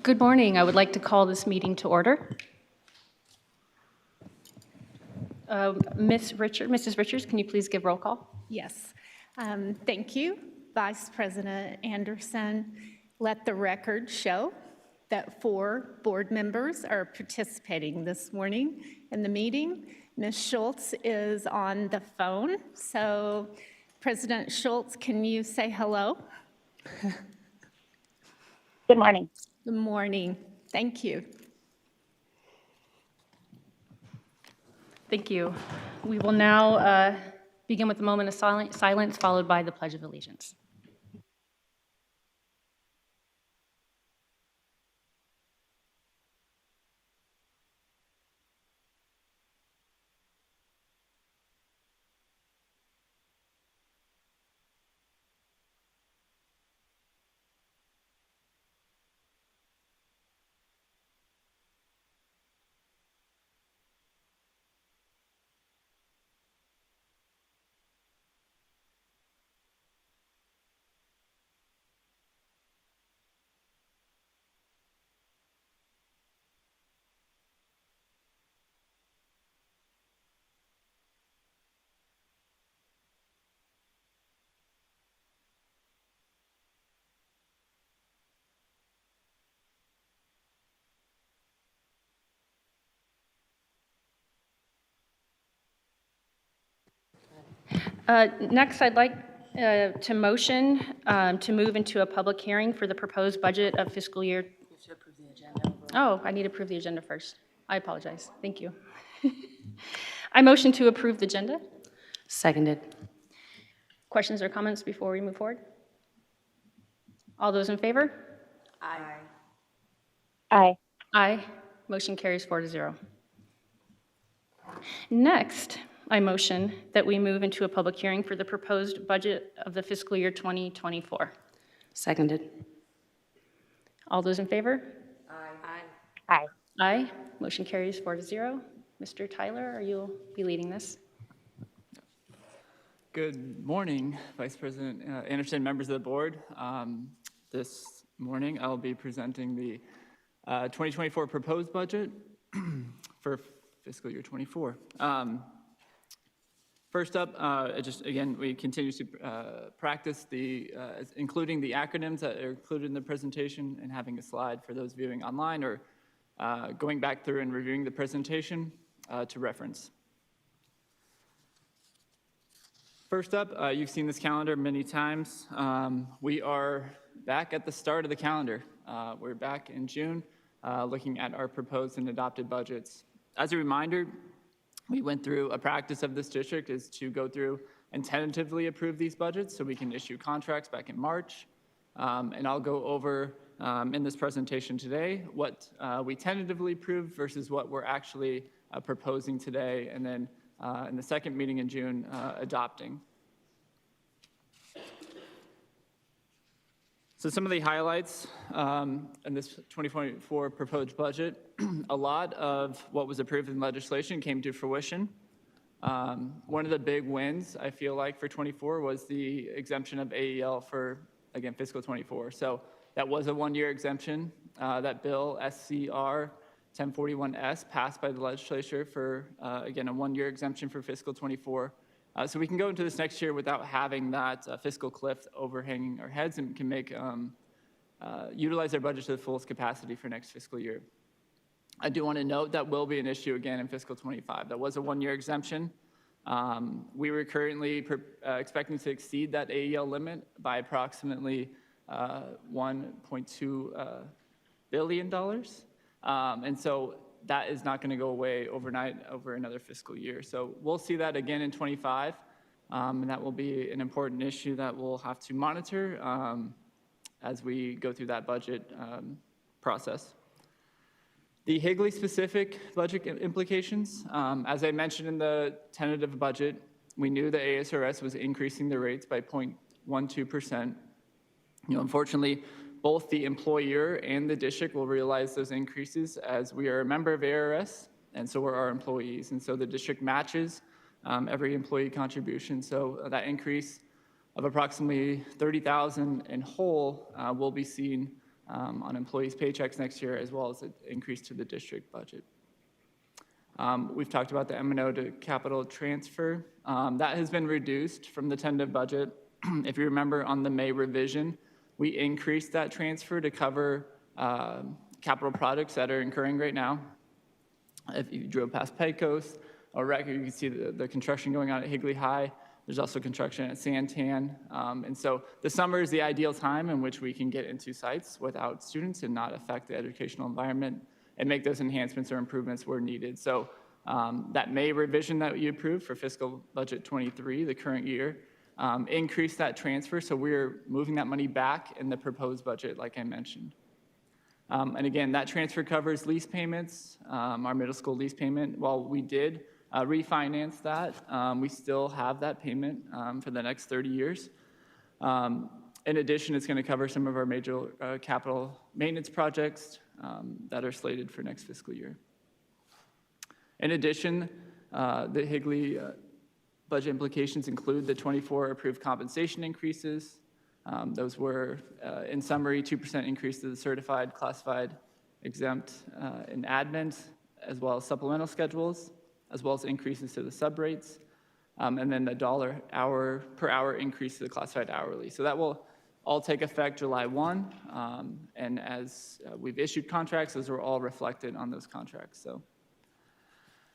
Good morning. I would like to call this meeting to order. Mrs. Richards, can you please give roll call? Yes. Thank you, Vice President Anderson. Let the record show that 4 board members are participating this morning in the meeting. Ms. Schultz is on the phone. So, President Schultz, can you say hello? Good morning. Good morning. Thank you. Thank you. We will now begin with a moment of silence followed by the Pledge of Allegiance. Next, I'd like to motion to move into a public hearing for the proposed budget of fiscal year. You should approve the agenda. Oh, I need to approve the agenda first. I apologize. Thank you. I motion to approve the agenda. Seconded. Questions or comments before we move forward? All those in favor? Aye. Aye. Aye. Motion carries 4-0. Next, I motion that we move into a public hearing for the proposed budget of the fiscal year 2024. Seconded. All those in favor? Aye. Aye. Aye. Motion carries 4-0. Mr. Tyler, are you be leading this? Good morning, Vice President Anderson, members of the board. This morning, I'll be presenting the 2024 proposed budget for fiscal year 24. First up, we continue to practice including the acronyms that are included in the presentation and having a slide for those viewing online or going back through and reviewing the presentation to reference. First up, you've seen this calendar many times. We are back at the start of the calendar. We're back in June, looking at our proposed and adopted budgets. As a reminder, we went through a practice of this district is to go through and tentatively approve these budgets so we can issue contracts back in March. And I'll go over in this presentation today what we tentatively approved versus what we're actually proposing today, and then in the second meeting in June, adopting. So some of the highlights in this 2024 proposed budget, a lot of what was approved in legislation came to fruition. One of the big wins, I feel like, for 24 was the exemption of AEL for, again, fiscal 24. So that was a one-year exemption. That bill, SCR 1041S, passed by the legislature for, again, a one-year exemption for fiscal 24. So we can go into this next year without having that fiscal cliff overhanging our heads, and can make utilize our budget to the fullest capacity for next fiscal year. I do want to note that will be an issue again in fiscal 25. That was a one-year exemption. We were currently expecting to exceed that AEL limit by approximately $1.2 billion. And so that is not going to go away overnight over another fiscal year. So we'll see that again in 25, and that will be an important issue that we'll have to monitor as we go through that budget process. The Higley-specific budget implications, as I mentioned in the tentative budget, we knew the ASRS was increasing the rates by 0.12%. Unfortunately, both the employer and the district will realize those increases as we are a member of ARS, and so are our employees. And so the district matches every employee contribution. So that increase of approximately $30,000 in whole will be seen on employees' paychecks next year, as well as an increase to the district budget. We've talked about the M&O to capital transfer. That has been reduced from the tentative budget. If you remember on the May revision, we increased that transfer to cover capital projects that are incurring right now. If you drove past Pecos or Record, you can see the construction going on at Higley High. There's also construction at Santan. And so the summer is the ideal time in which we can get into sites without students and not affect the educational environment and make those enhancements or improvements where needed. So that May revision that you approved for fiscal budget 23, the current year, increased that transfer. So we're moving that money back in the proposed budget, like I mentioned. And again, that transfer covers lease payments, our middle school lease payment. While we did refinance that, we still have that payment for the next 30 years. In addition, it's going to cover some of our major capital maintenance projects that are slated for next fiscal year. In addition, the Higley budget implications include the 24 approved compensation increases. Those were, in summary, 2% increase to the certified, classified, exempt, and admin, as well as supplemental schedules, as well as increases to the subrates, and then the $1 per hour increase to the classified hourly. So that will all take effect July 1, and as we've issued contracts, those are all reflected on those contracts. So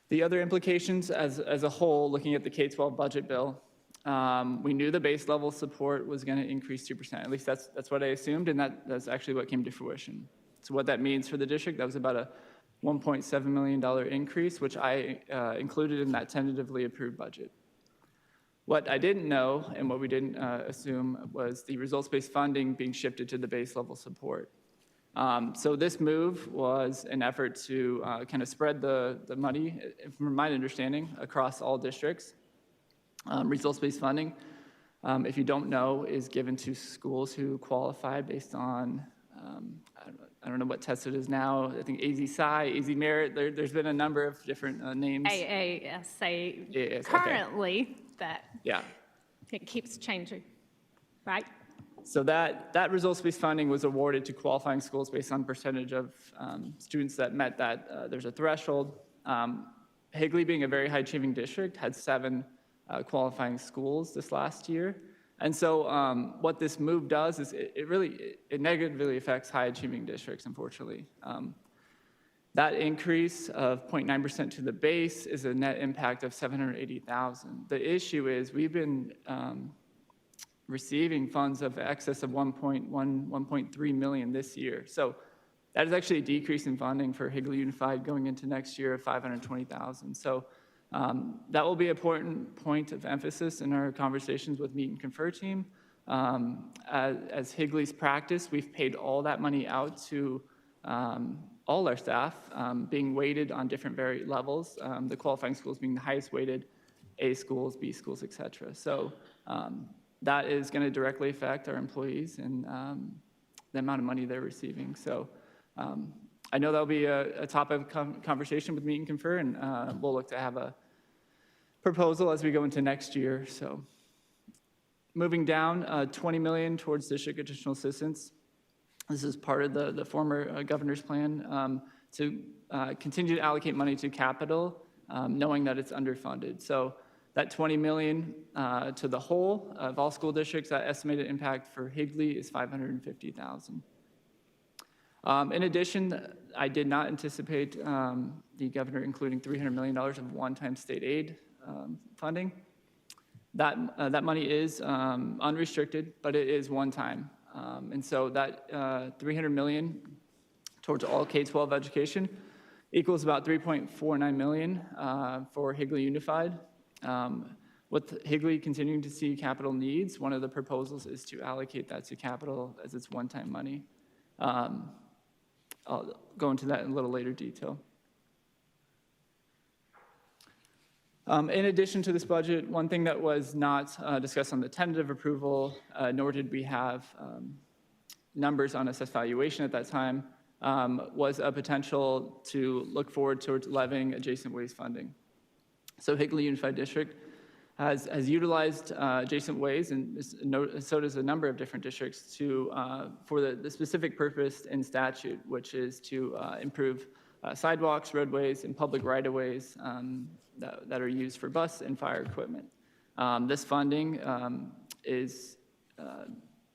the other implications as a whole, looking at the K-12 budget bill, we knew the base level support was going to increase 2%. At least that's what I assumed, and that's actually what came to fruition. So what that means for the district, that was about a $1.7 million increase, which I included in that tentatively approved budget. What I didn't know and what we didn't assume was the results-based funding being shifted to the base level support. So this move was an effort to kind of spread the money, from my understanding, across all districts. Results-based funding, if you don't know, is given to schools who qualify based on, I don't know what test it is now. I think ASBA, AZ Merit. There's been a number of different names. AASA AAS, currently, that Yeah. it keeps changing, right? So that results-based funding was awarded to qualifying schools based on percentage of students that met that. There's a threshold. Higley, being a very high-achieving district, had 7 qualifying schools this last year. And so what this move does is it negatively affects high-achieving districts, unfortunately. That increase of 0.9% to the base is a net impact of $780,000. The issue is we've been receiving funds of excess of $1.3 million this year. So that is actually a decrease in funding for Higley Unified going into next year of $520,000. So that will be an important point of emphasis in our conversations with Meet and Confer team. As Higley's practice, we've paid all that money out to all our staff, being weighted on different levels, the qualifying schools being the highest weighted, A schools, B schools, et cetera. So that is going to directly affect our employees and the amount of money they're receiving. So I know that'll be a topic of conversation with Meet and Confer, and we'll look to have a proposal as we go into next year. So moving down, $20 million towards district additional assistance. This is part of the former governor's plan to continue to allocate money to capital, knowing that it's underfunded. So that $20 million to the whole of all school districts, that estimated impact for Higley is $550,000. In addition, I did not anticipate the governor including $300 million of one-time state aid funding. That money is unrestricted, but it is one time. And so that $300 million towards all K-12 education equals about $3.49 million for Higley Unified. With Higley continuing to see capital needs, one of the proposals is to allocate that to capital as its one-time money. I'll go into that in a little later detail. In addition to this budget, one thing that was not discussed on the tentative approval, nor did we have numbers on assessed valuation at that time, was a potential to look forward towards levying adjacent waste funding. So Higley Unified District has utilized adjacent ways, and so does a number of different districts, for the specific purpose in statute, which is to improve sidewalks, roadways, and public right-of-ways that are used for bus and fire equipment. This funding is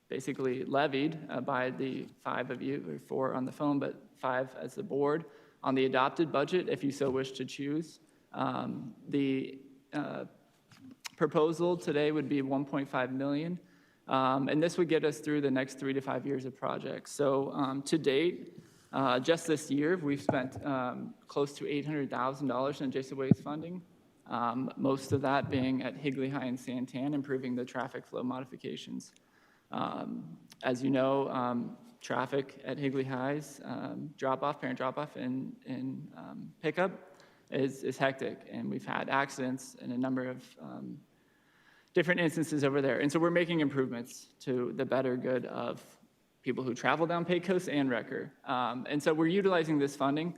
basically levied by the 5 of you, or 4 on the phone, but 5 as the board, on the adopted budget, if you so wish to choose. The proposal today would be 1.5 million, and this would get us through the next 3 to 5 years of projects. So to date, just this year, we've spent close to $800,000 in adjacent ways funding, most of that being at Higley High and Santan, improving the traffic flow modifications. As you know, traffic at Higley High's parent drop-off, and pickup is hectic, and we've had accidents in a number of different instances over there. And so we're making improvements to the better good of people who travel down Pecos and Wrecker. And so we're utilizing this funding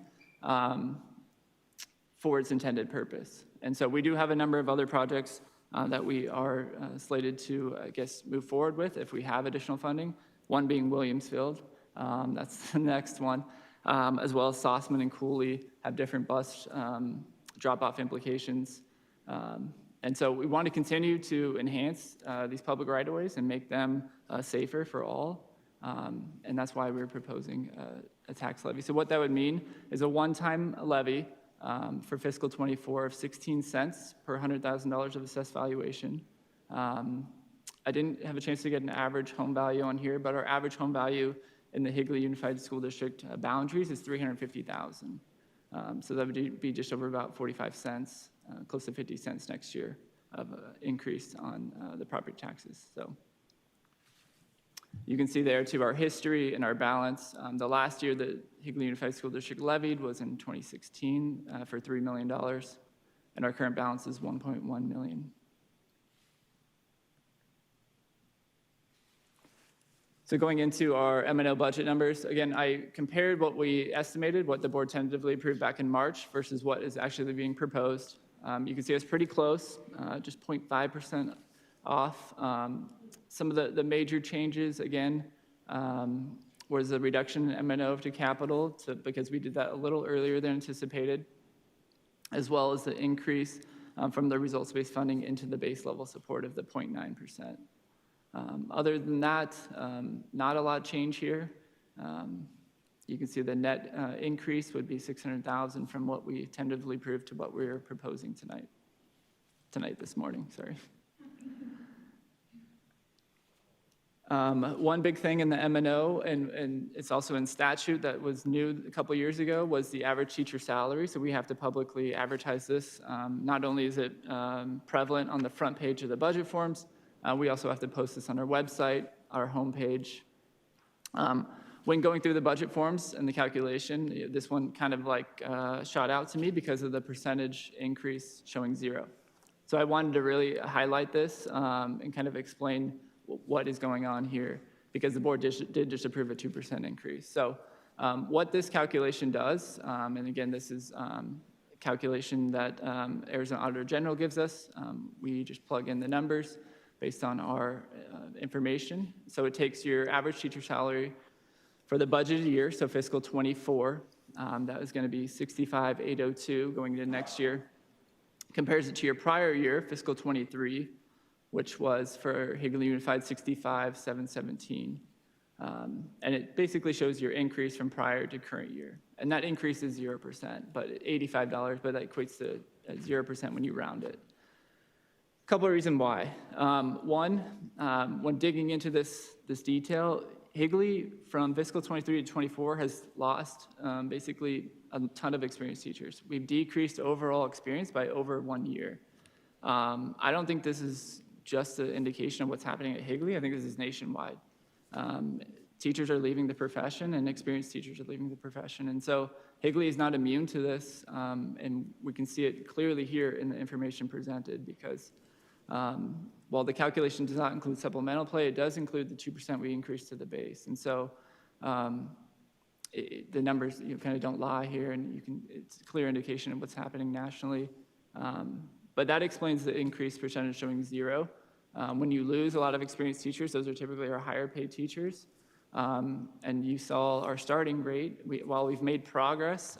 for its intended purpose. And so we do have a number of other projects that we are slated to, move forward with if we have additional funding, one being Williamsfield. That's the next one, as well as Sossman and Cooley have different bus drop-off implications. And so we want to continue to enhance these public right-of-ways and make them safer for all. And that's why we're proposing a tax levy. So what that would mean is a one-time levy for fiscal '24 of 16 cents per $100,000 of assessed valuation. I didn't have a chance to get an average home value on here, but our average home value in the Higley Unified School District boundaries is $350,000. So that would be just over about 45 cents, close to 50 cents next year of increase on the property taxes. So you can see there too our history and our balance. The last year that Higley Unified School District levied was in 2016 for $3 million, and our current balance is $1.1 million. So going into our M&O budget numbers, again, I compared what we estimated, what the board tentatively approved back in March versus what is actually being proposed. You can see it's pretty close, just 0.5% off. Some of the major changes, again, was the reduction in M&O to capital because we did that a little earlier than anticipated, as well as the increase from the results-based funding into the base level support of the 0.9%. Other than that, not a lot of change here. You can see the net increase would be $600,000 from what we tentatively approved to what we're proposing this morning, sorry. One big thing in the M&O, and it's also in statute that was new a couple years ago, was the average teacher salary. So we have to publicly advertise this. Not only is it prevalent on the front page of the budget forms, we also have to post this on our website, our homepage. When going through the budget forms and the calculation, this one kind of shot out to me because of the percentage increase showing 0. So I wanted to really highlight this and kind of explain what is going on here, because the board did just approve a 2% increase. So what this calculation does, and again, this is a calculation that Arizona Auditor General gives us. We just plug in the numbers based on our information. So it takes your average teacher salary for the budgeted year, so fiscal '24, that was going to be $65,802 going into next year. Compares it to your prior year, fiscal '23, which was for Higley Unified $65,717. And it basically shows your increase from prior to current year. And that increase is 0%, but $85, but that equates to 0% when you round it. Couple of reasons why. One, when digging into this detail, Higley from fiscal '23 to '24 has lost basically a ton of experienced teachers. We've decreased overall experience by over 1 year. I don't think this is just an indication of what's happening at Higley. I think this is nationwide. Teachers are leaving the profession, and experienced teachers are leaving the profession. And so Higley is not immune to this, and we can see it clearly here in the information presented, because while the calculation does not include supplemental pay, it does include the 2% we increased to the base. And so the numbers kind of don't lie here, and it's a clear indication of what's happening nationally. But that explains the increased percentage showing 0. When you lose a lot of experienced teachers, those are typically our higher paid teachers. And you saw our starting rate. While we've made progress,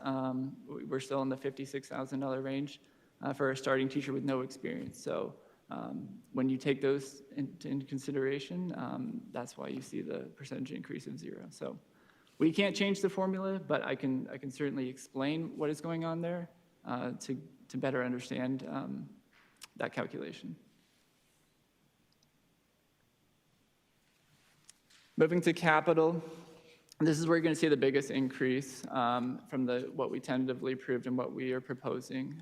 we're still in the $56,000 range for a starting teacher with no experience. So when you take those into consideration, that's why you see the percentage increase of 0. So we can't change the formula, but I can certainly explain what is going on there to better understand that calculation. Moving to capital, this is where you're going to see the biggest increase from what we tentatively approved and what we are proposing.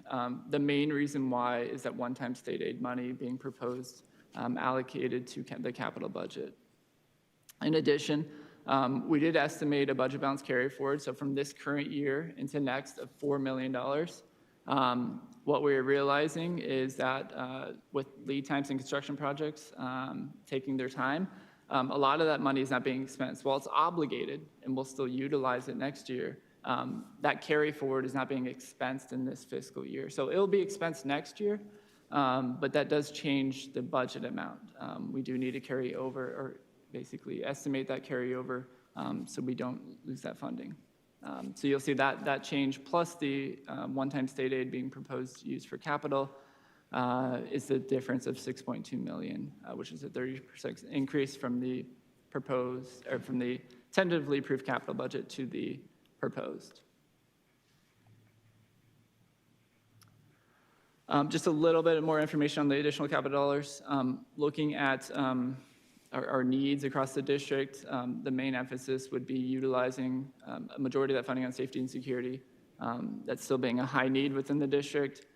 The main reason why is that one-time state aid money being proposed allocated to the capital budget. In addition, we did estimate a budget balance carry forward, so from this current year into next of $4 million. What we're realizing is that with lead times in construction projects taking their time, a lot of that money is not being expensed. While it's obligated and we'll still utilize it next year, that carry forward is not being expensed in this fiscal year. So it'll be expensed next year, but that does change the budget amount. We do need to carry over, or basically estimate that carryover so we don't lose that funding. So you'll see that change, plus the one-time state aid being proposed to use for capital is the difference of $6.2 million, which is a 30% increase from the proposed, or from the tentatively approved capital budget to the proposed. Just a little bit more information on the additional capital dollars. Looking at our needs across the district, the main emphasis would be utilizing a majority of that funding on safety and security. That's still being a high need within the district.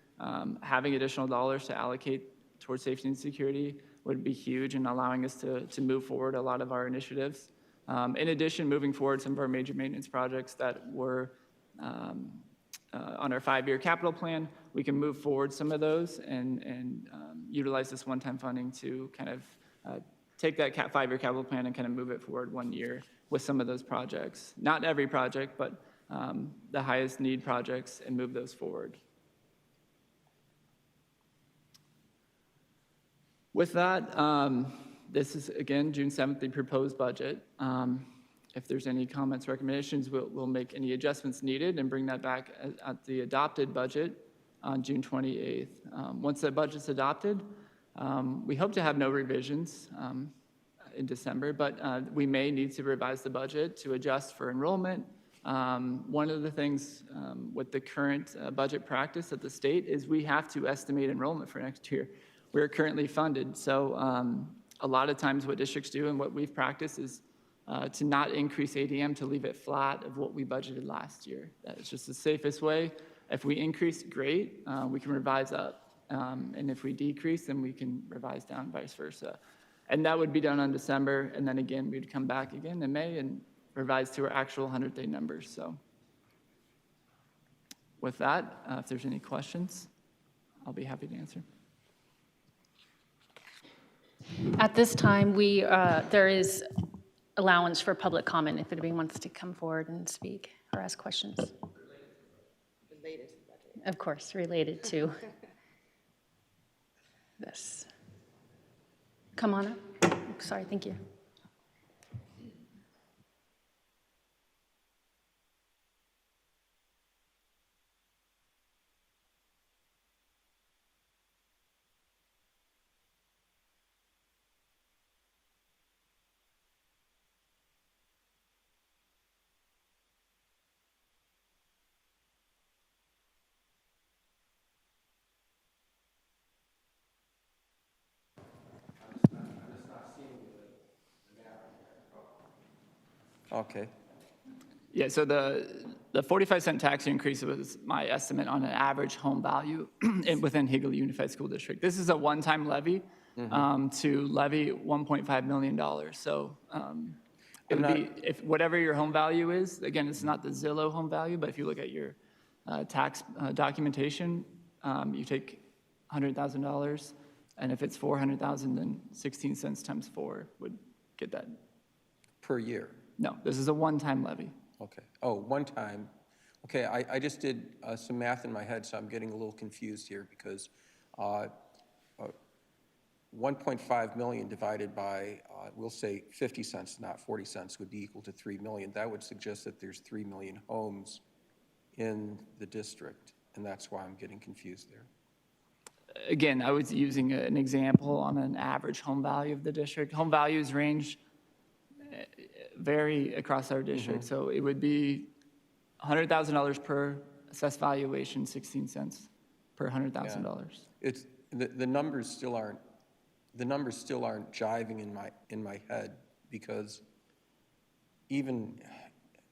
Having additional dollars to allocate towards safety and security would be huge in allowing us to move forward a lot of our initiatives. In addition, moving forward some of our major maintenance projects that were on our 5-year capital plan, we can move forward some of those and utilize this one-time funding to kind of take that 5-year capital plan and kind of move it forward 1 year with some of those projects. Not every project, but the highest need projects, and move those forward. With that, this is, again, June 7th, the proposed budget. If there's any comments, recommendations, we'll make any adjustments needed and bring that back at the adopted budget on June 28th. Once that budget's adopted, we hope to have no revisions in December, but we may need to revise the budget to adjust for enrollment. One of the things with the current budget practice at the state is we have to estimate enrollment for next year. We're currently funded, so a lot of times what districts do and what we've practiced is to not increase ADM, to leave it flat of what we budgeted last year. That's just the safest way. If we increase, great, we can revise up. And if we decrease, then we can revise down, vice versa. And that would be done on December, and then again, we'd come back again in May and revise to our actual 100-day numbers. So with that, if there's any questions, I'll be happy to answer. At this time, there is allowance for public comment if anybody wants to come forward and speak or ask questions. Related to budget. Of course, related to this. Come on up. Sorry, thank you. Okay. Yeah, so the 45-cent tax increase was my estimate on an average home value within Higley Unified School District. This is a one-time levy to levy $1.5 million. So it would be, if whatever your home value is, again, it's not the Zillow home value, but if you look at your tax documentation, you take $100,000, and if it's $400,000, then 16 cents times 4 would get that. Per year? No, this is a one-time levy. Okay. Oh, one time. Okay, I just did some math in my head, so I'm getting a little confused here because uh, 1.5 million divided by, we'll say 50 cents, not 40 cents, would be equal to 3 million. That would suggest that there's 3 million homes in the district, and that's why I'm getting confused there. Again, I was using an example on an average home value of the district. Home values range vary across our district, so it would be $100,000 per assessed valuation, 16 cents per $100,000. It's, the numbers still aren't jiving in my head, because even,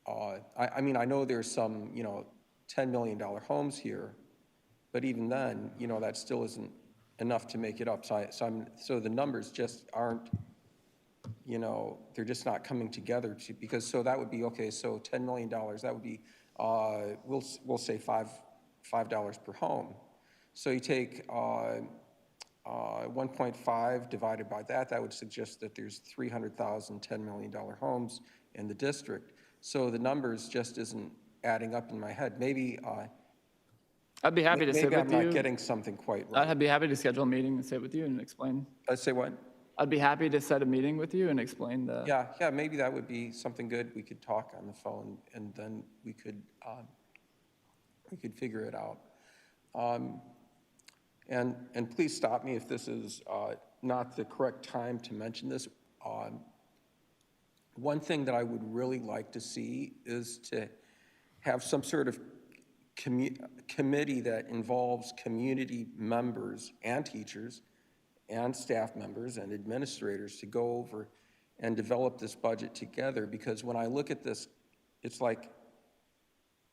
I mean, I know there's some, $10 million homes here, but even then, that still isn't enough to make it up. So the numbers just aren't, they're just not coming together because, so that would be, okay, so $10 million, that would be, we'll say $5 per home. So you take 1.5 divided by that would suggest that there's 300,000 $10 million homes in the district. So the numbers just isn't adding up in my head. Maybe I'd be happy to sit maybe with I'm you. not getting something quite right. I'd be happy to schedule a meeting and sit with you and explain. Say what? I'd be happy to set a meeting with you and explain the. Yeah, maybe that would be something good. We could talk on the phone, and then we could figure it out. And please stop me if this is not the correct time to mention this. One thing that I would really like to see is to have some sort of committee that involves community members and teachers and staff members and administrators to go over and develop this budget together, because when I look at this, it's like,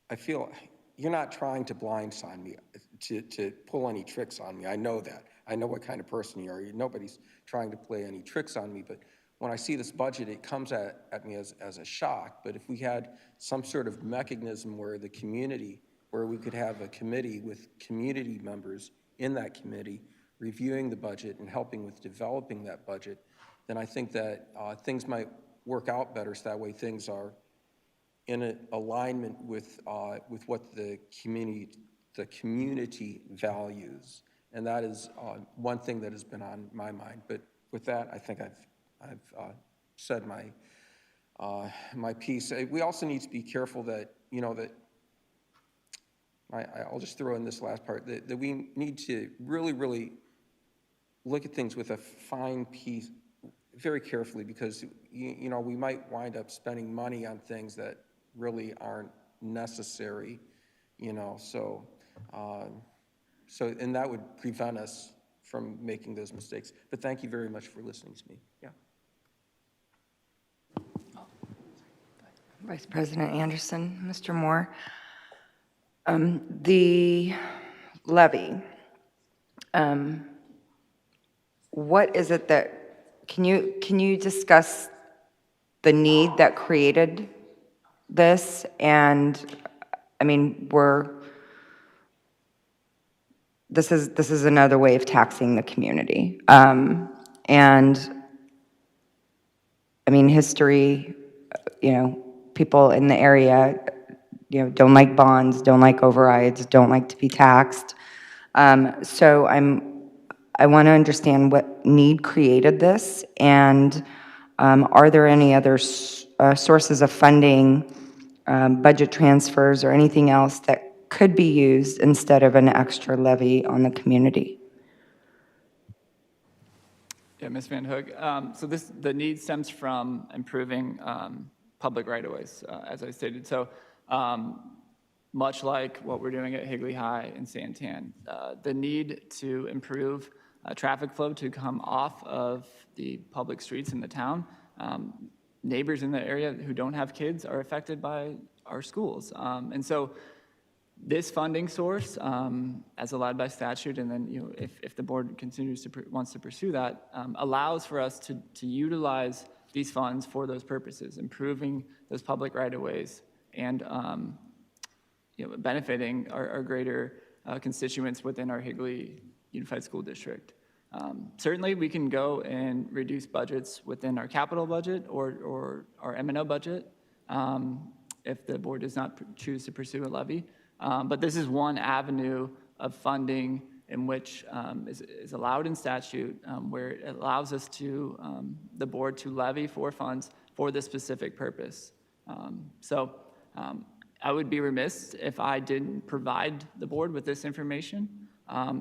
I feel you're not trying to blindside me, to pull any tricks on me. I know that. I know what kind of person you are. Nobody's trying to play any tricks on me, but when I see this budget, it comes at me as a shock. But if we had some sort of mechanism where the community, where we could have a committee with community members in that committee reviewing the budget and helping with developing that budget, then I think that things might work out better, so that way things are in alignment with what the community values. And that is one thing that has been on my mind. But with that, I think I've said my piece. We also need to be careful that, I'll just throw in this last part, that we need to really, really look at things with a fine piece, very carefully, because, we might wind up spending money on things that really aren't necessary, so and that would prevent us from making those mistakes. But thank you very much for listening to me. Yeah. Vice President Anderson, Mr. Moore. The levy, what is it that, can you discuss the need that created this? And I mean, this is another way of taxing the community. And I mean, history, people in the area, don't like bonds, don't like overrides, don't like to be taxed. So I want to understand what need created this, and are there any other sources of funding, budget transfers, or anything else that could be used instead of an extra levy on the community? Yeah, Ms. Van Hook. So the need stems from improving public right-of-ways, as I stated. So much like what we're doing at Higley High and Santan, the need to improve traffic flow to come off of the public streets in the town. Neighbors in the area who don't have kids are affected by our schools. And so this funding source, as allowed by statute, and then if the board continues to wants to pursue that, allows for us to utilize these funds for those purposes, improving those public right-of-ways and benefiting our greater constituents within our Higley Unified School District. Certainly, we can go and reduce budgets within our capital budget or our M&O budget if the board does not choose to pursue a levy. But this is one avenue of funding in which is allowed in statute, where it allows us to, the board to levy for funds for this specific purpose. I would be remiss if I didn't provide the board with this information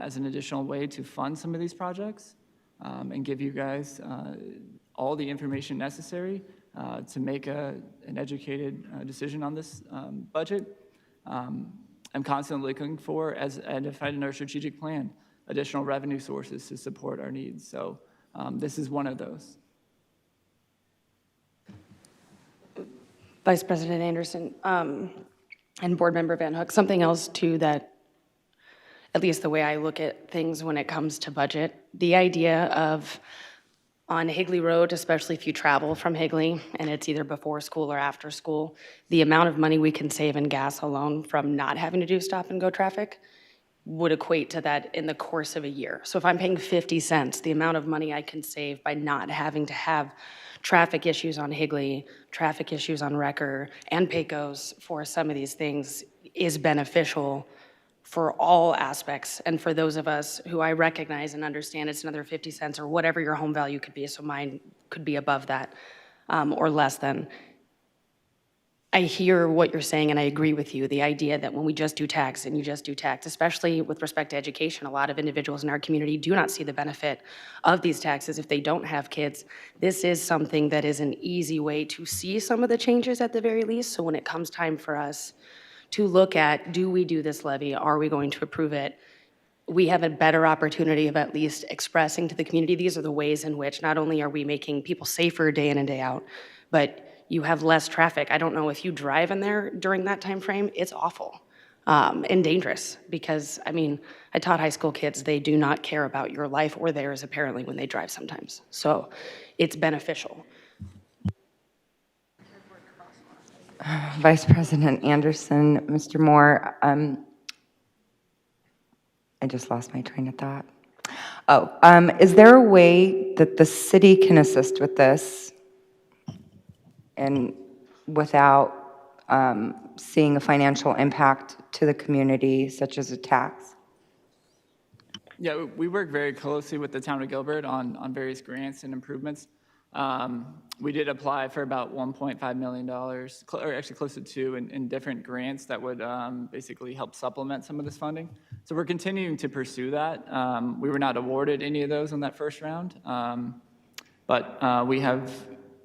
as an additional way to fund some of these projects and give you guys all the information necessary to make an educated decision on this budget. I'm constantly looking for, as identified in our strategic plan, additional revenue sources to support our needs. So this is one of those. Vice President Anderson and Board Member Van Hook, something else too that, at least the way I look at things when it comes to budget, the idea of on Higley Road, especially if you travel from Higley and it's either before school or after school, the amount of money we can save in gas alone from not having to do stop and go traffic would equate to that in the course of a year. So if I'm paying 50 cents, the amount of money I can save by not having to have traffic issues on Higley, traffic issues on Wrecker, and Pecos for some of these things is beneficial for all aspects. And for those of us who I recognize and understand it's another 50 cents or whatever your home value could be, so mine could be above that or less than. I hear what you're saying, and I agree with you. The idea that when we just do tax and you just do tax, especially with respect to education, a lot of individuals in our community do not see the benefit of these taxes if they don't have kids. This is something that is an easy way to see some of the changes at the very least. So when it comes time for us to look at, do we do this levy? Are we going to approve it? We have a better opportunity of at least expressing to the community, these are the ways in which not only are we making people safer day in and day out, but you have less traffic. I don't know if you drive in there during that time frame, it's awful and dangerous because, I mean, I taught high school kids, they do not care about your life or theirs apparently when they drive sometimes. So it's beneficial. Vice President Anderson, Mr. Moore, I just lost my train of thought. Is there a way that the city can assist with this and without seeing a financial impact to the community, such as a tax? Yeah, we work very closely with the town of Gilbert on various grants and improvements. We did apply for about $1.5 million, or actually close to $2 million in different grants that would basically help supplement some of this funding. So we're continuing to pursue that. We were not awarded any of those in that first round, but we have,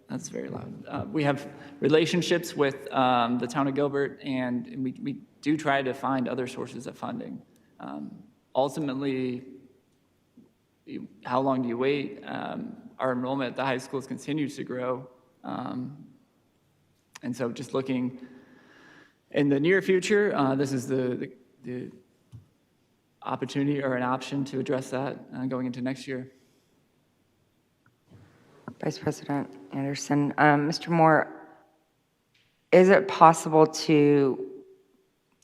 that's very loud. We have relationships with the town of Gilbert, and we do try to find other sources of funding. Ultimately, how long do you wait? Our enrollment at the high schools continues to grow. And so just looking in the near future, this is the opportunity or an option to address that going into next year. Vice President Anderson, Mr. Moore, is it possible to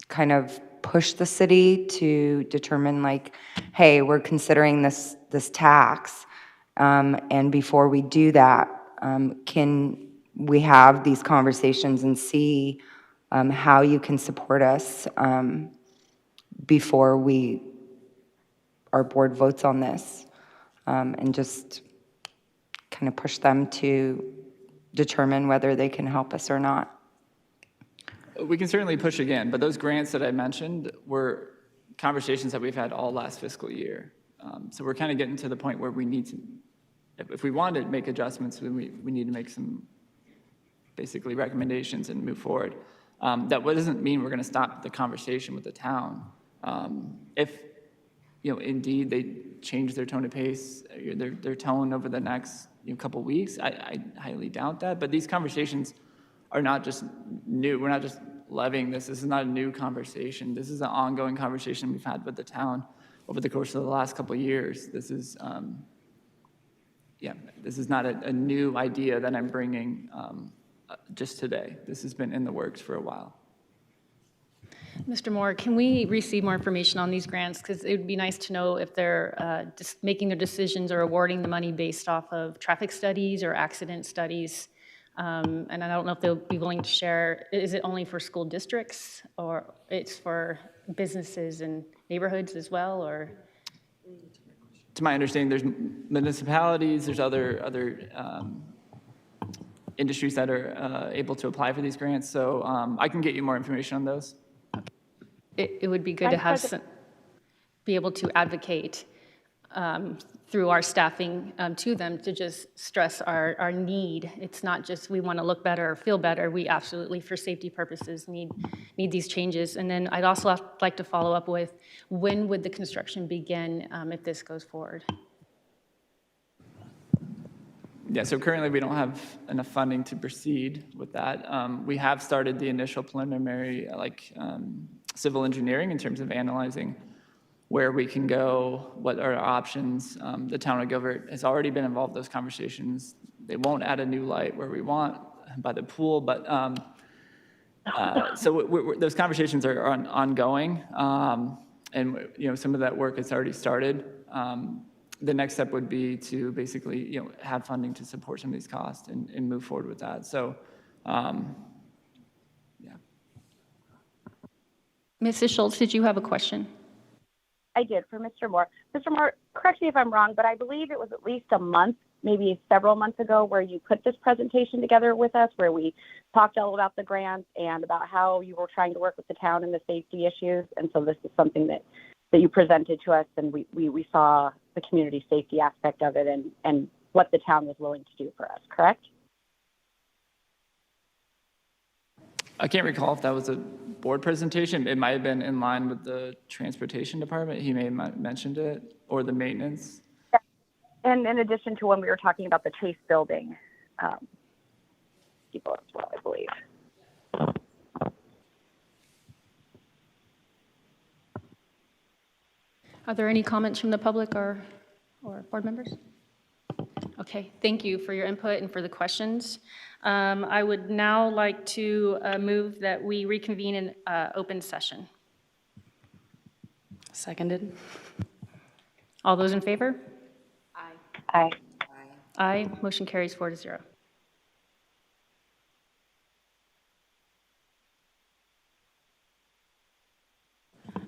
kind of push the city to determine like, hey, we're considering this tax, and before we do that, can we have these conversations and see how you can support us before our board votes on this, and just kind of push them to determine whether they can help us or not? We can certainly push again, but those grants that I mentioned were conversations that we've had all last fiscal year. So we're kind of getting to the point where we need to, if we want to make adjustments, we need to make some basically recommendations and move forward. That doesn't mean we're going to stop the conversation with the town. If, indeed they change their tone of pace, their tone over the next couple weeks, I highly doubt that. But these conversations are not just new. We're not just levying this. This is not a new conversation. This is an ongoing conversation we've had with the town over the course of the last couple of years. This is, this is not a new idea that I'm bringing just today. This has been in the works for a while. Mr. Moore, can we receive more information on these grants? Because it would be nice to know if they're just making their decisions or awarding the money based off of traffic studies or accident studies. And I don't know if they'll be willing to share, is it only for school districts or it's for businesses and neighborhoods as well, or? to my understanding, there's municipalities, there's other industries that are able to apply for these grants. So I can get you more information on those. It would be good to have be able to advocate through our staffing to them to just stress our need. It's not just we want to look better or feel better. We absolutely, for safety purposes, need these changes. And then I'd also like to follow up with, when would the construction begin if this goes forward? Yeah, so currently we don't have enough funding to proceed with that. We have started the initial preliminary civil engineering in terms of analyzing where we can go, what are our options. The town of Gilbert has already been involved in those conversations. They won't add a new light where we want by the pool, but so those conversations are ongoing, and some of that work has already started. The next step would be to basically have funding to support some of these costs and move forward with that. So, yeah. Mrs. Schultz, did you have a question? I did, for Mr. Moore. Mr. Moore, correct me if I'm wrong, but I believe it was at least a month, maybe several months ago, where you put this presentation together with us, where we talked all about the grants and about how you were trying to work with the town and the safety issues. And so this is something that you presented to us, and we saw the community safety aspect of it and what the town was willing to do for us, correct? I can't recall if that was a board presentation. It might have been in line with the transportation department. He may have mentioned it, or the maintenance. And in addition to when we were talking about the Chase building people as well, I believe. Are there any comments from the public or board members? Okay, thank you for your input and for the questions. I would now like to move that we reconvene in open session. Seconded. All those in favor? Aye. Aye. Motion carries 4-0.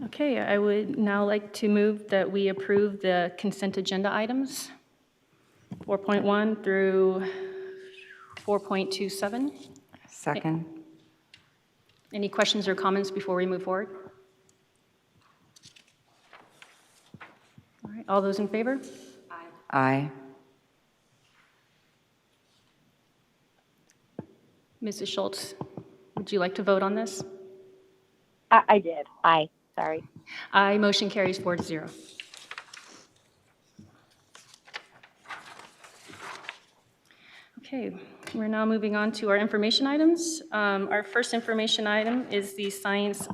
Okay, I would now like to move that we approve the consent agenda items, 4.1 through 4.27. Second. Any questions or comments before we move forward? All right, all those in favor? Aye. Mrs. Schultz, would you like to vote on this? I did. Aye. Sorry. Aye, motion carries 4-0. Okay, we're now moving on to our information items. Our first information item is the science.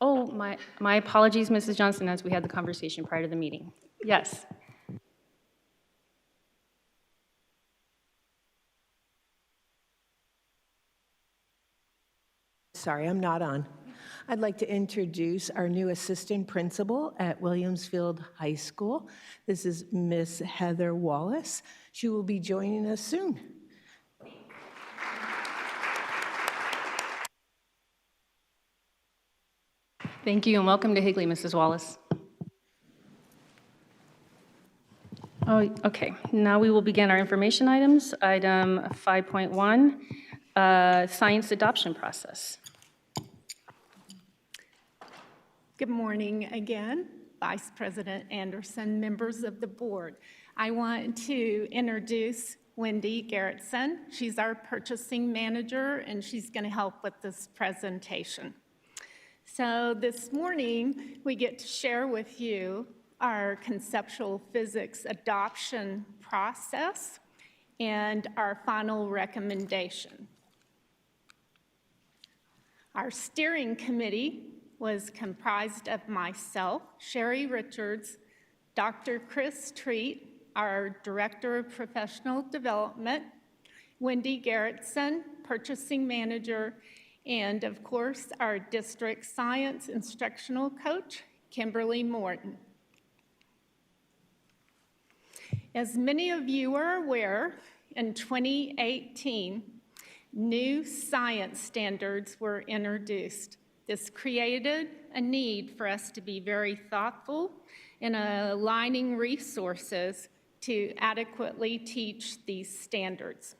Oh, my apologies, Mrs. Johnson, as we had the conversation prior to the meeting. Yes. Sorry, I'm not on. I'd like to introduce our new assistant principal at Williamsfield High School. This is Miss Heather Wallace. She will be joining us soon. Thank you, and welcome to Higley, Mrs. Wallace. Oh, okay, now we will begin our information items. Item 5.1, science adoption process. Good morning again, Vice President Anderson, members of the board. I want to introduce Wendy Gerritsen. She's our purchasing manager, and she's going to help with this presentation. So this morning, we get to share with you our conceptual physics adoption process and our final recommendation. Our steering committee was comprised of myself, Sherry Richards, Dr. Chris Treat, our Director of Professional Development, Wendy Gerritsen, Purchasing Manager, and of course, our District Science Instructional Coach, Kimberly Morton. As many of you are aware, in 2018, new science standards were introduced This created a need for us to be very thoughtful in aligning resources to adequately teach these standards.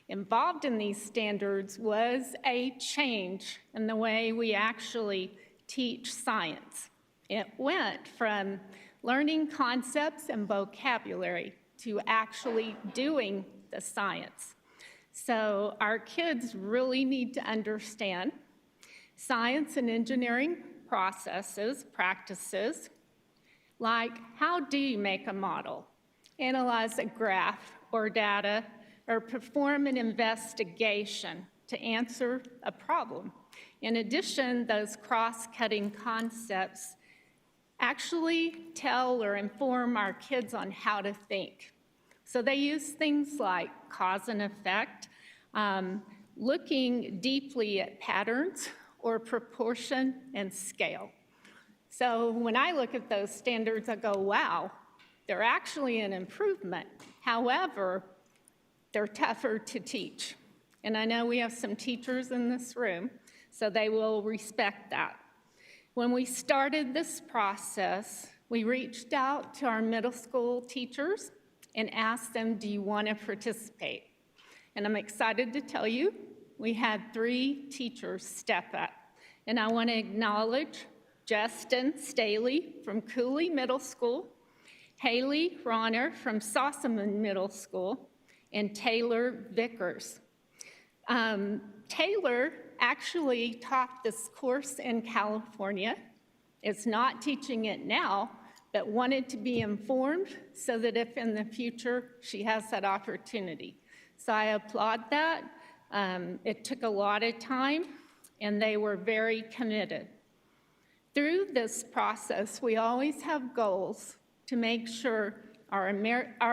Involved in these standards was a change in the way we actually teach science. It went from learning concepts and vocabulary to actually doing the science. So our kids really need to understand science and engineering processes, practices, like how do you make a model, analyze a graph or data, or perform an investigation to answer a problem. In addition, those cross-cutting concepts actually tell or inform our kids on how to think. So they use things like cause and effect, looking deeply at patterns or proportion and scale. So when I look at those standards, I go, wow, they're actually an improvement. However, they're tougher to teach. And I know we have some teachers in this room, so they will respect that. When we started this process, we reached out to our middle school teachers and asked them, do you want to participate? And I'm excited to tell you, we had 3 teachers step up. And I want to acknowledge Justin Staley from Cooley Middle School, Haley Ronner from Sossaman Middle School, and Taylor Vickers. Taylor actually taught this course in California. Is not teaching it now, but wanted to be informed so that if in the future she has that opportunity. So I applaud that. It took a lot of time, and they were very committed. Through this process, we always have goals to make sure our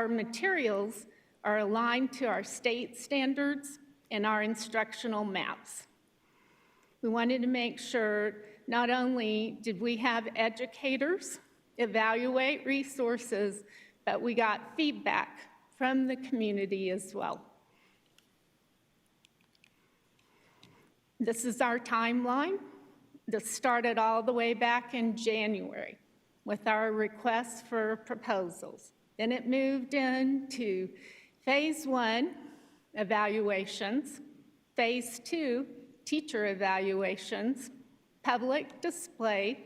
materials are aligned to our state standards and our instructional maps. We wanted to make sure not only did we have educators evaluate resources, but we got feedback from the community as well. This is our timeline. This started all the way back in January with our requests for proposals. Then it moved into phase 1, evaluations, phase 2, teacher evaluations, public display,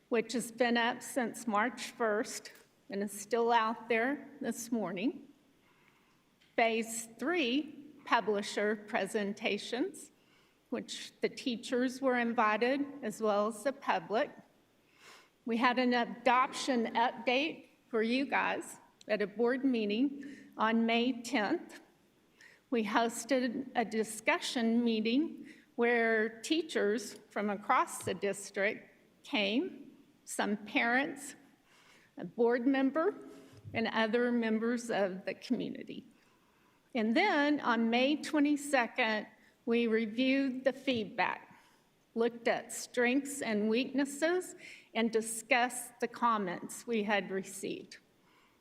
which has been up since March 1st and is still out there this morning. Phase 3, publisher presentations, which the teachers were invited as well as the public. We had an adoption update for you guys at a board meeting on May 10th. We hosted a discussion meeting where teachers from across the district came, some parents, a board member, and other members of the community. And then on May 22nd, we reviewed the feedback, looked at strengths and weaknesses, and discussed the comments we had received.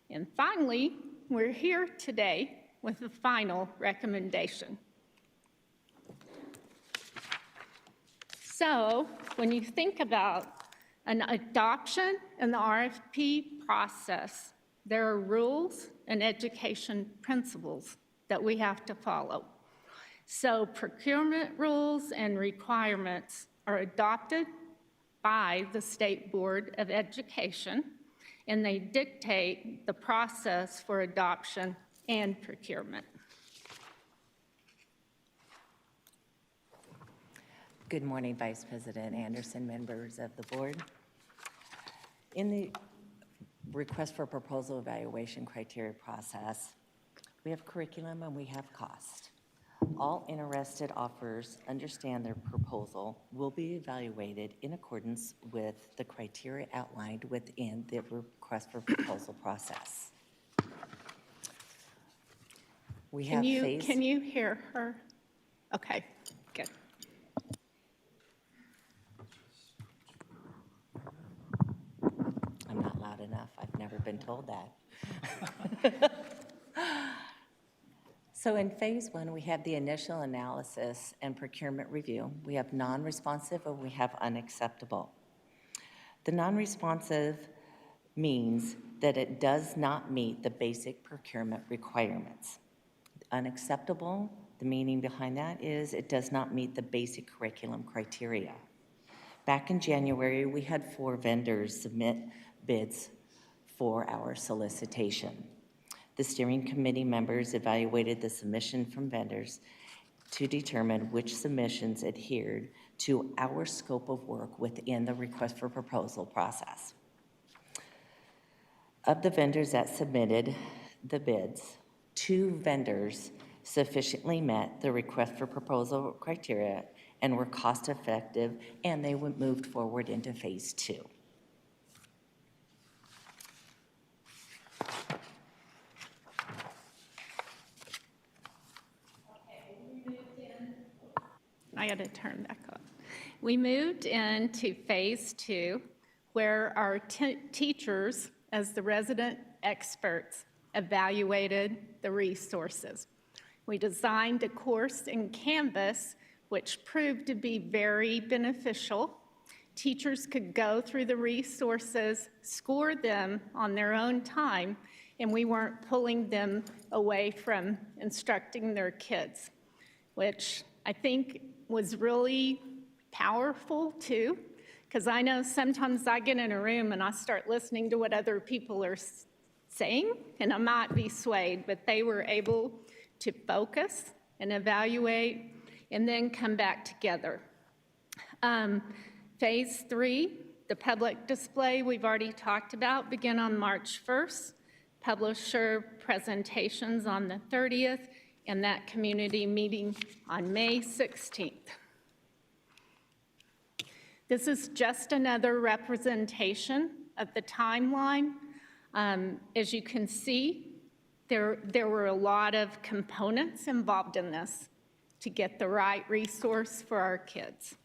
And finally, we're here today with the final recommendation. So when you think about an adoption and the RFP process, there are rules and education principles that we have to follow. So procurement rules and requirements are adopted by the State Board of Education, and they dictate the process for adoption and procurement. Good morning, Vice President Anderson, members of the board. In the request for proposal evaluation criteria process, we have curriculum and we have cost. All interested offers understand their proposal will be evaluated in accordance with the criteria outlined within the request for proposal process. We have Can you hear her? Okay, good. I'm not loud enough. I've never been told that. So in phase one, we have the initial analysis and procurement review. We have non-responsive and we have unacceptable. The non-responsive means that it does not meet the basic procurement requirements. Unacceptable, the meaning behind that is it does not meet the basic curriculum criteria. Back in January, we had 4 vendors submit bids for our solicitation. The steering committee members evaluated the submission from vendors to determine which submissions adhered to our scope of work within the request for proposal process. Of the vendors that submitted the bids, 2 vendors sufficiently met the request for proposal criteria and were cost effective, and they moved forward into phase 2. I got to turn back on. We moved into phase 2, where our teachers, as the resident experts, evaluated the resources. We designed a course in Canvas, which proved to be very beneficial. Teachers could go through the resources, score them on their own time, and we weren't pulling them away from instructing their kids, which I think was really powerful too, because I know sometimes I get in a room and I start listening to what other people are saying, and I might be swayed, but they were able to focus and evaluate and then come back together. Phase 3, the public display we've already talked about, began on March 1st, publisher presentations on the 30th, and that community meeting on May 16th. This is just another representation of the timeline. As you can see, there were a lot of components involved in this to get the right resource for our kids.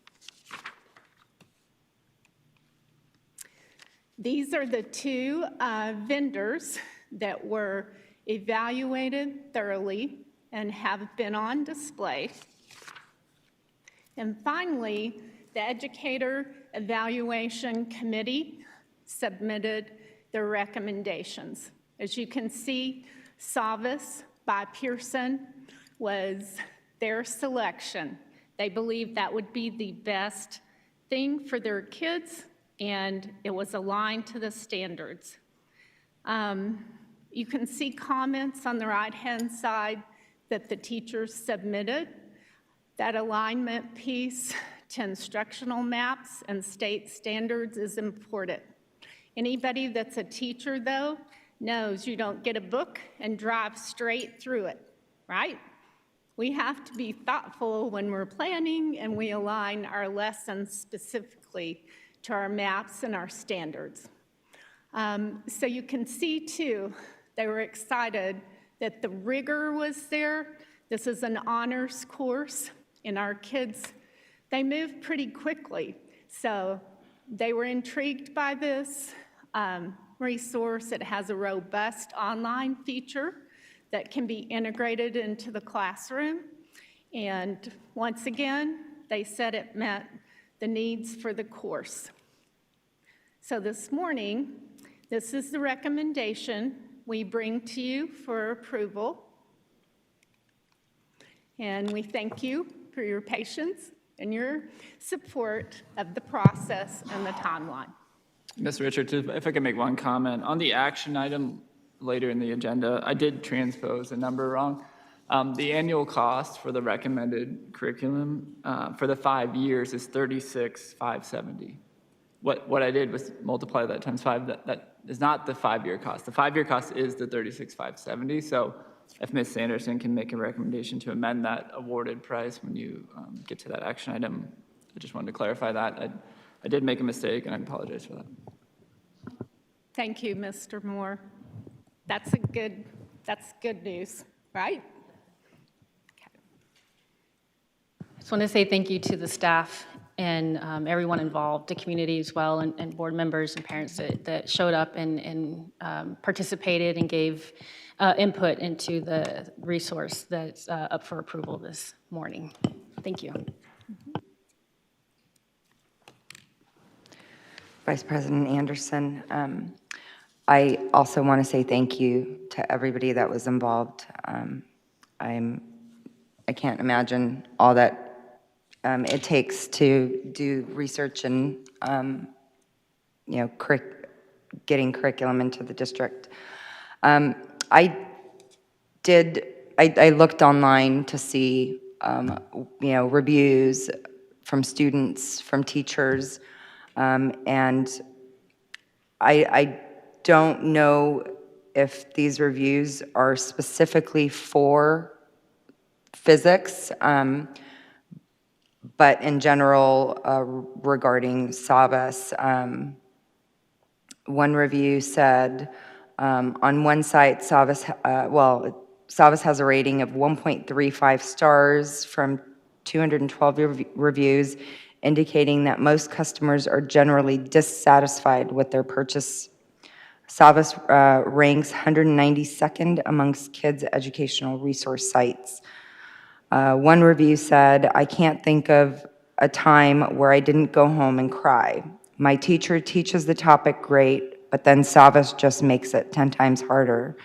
These are the 2 vendors that were evaluated thoroughly and have been on display. And finally, the Educator Evaluation Committee submitted their recommendations. As you can see, Savas by Pearson was their selection. They believed that would be the best thing for their kids, and it was aligned to the standards. You can see comments on the right-hand side that the teachers submitted. That alignment piece to instructional maps and state standards is important. Anybody that's a teacher, though, knows you don't get a book and drive straight through it, right? We have to be thoughtful when we're planning, and we align our lessons specifically to our maps and our standards. So you can see, too, they were excited that the rigor was there. This is an honors course, and our kids, they move pretty quickly. So they were intrigued by this resource. It has a robust online feature that can be integrated into the classroom. And once again, they said it met the needs for the course. So this morning, this is the recommendation we bring to you for approval. And we thank you for your patience and your support of the process and the timeline. Ms. Richards, if I could make one comment. On the action item later in the agenda, I did transpose a number wrong. The annual cost for the recommended curriculum for the 5 years is $36,570. What I did was multiply that times 5. That is not the 5-year cost. The 5-year cost is the $36,570. So if Ms. Sanderson can make a recommendation to amend that awarded price when you get to that action item, I just wanted to clarify that. I did make a mistake, and I apologize for that. Thank you, Mr. Moore. That's good news, right? I just want to say thank you to the staff and everyone involved, the community as well, and board members and parents that showed up and participated and gave input into the resource that's up for approval this morning. Thank you. Vice President Anderson, I also want to say thank you to everybody that was involved. I can't imagine all that it takes to do research and, getting curriculum into the district. I looked online to see, reviews from students, from teachers, and I don't know if these reviews are specifically for physics, but in general, regarding SAVAS, one review said, on one site, SAVAS has a rating of 1.35 stars from 212 reviews, indicating that most customers are generally dissatisfied with their purchase. SAVAS ranks 192nd amongst kids' educational resource sites. One review said, I can't think of a time where I didn't go home and cry. My teacher teaches the topic great, but then SAVAS just makes it 10 times harder.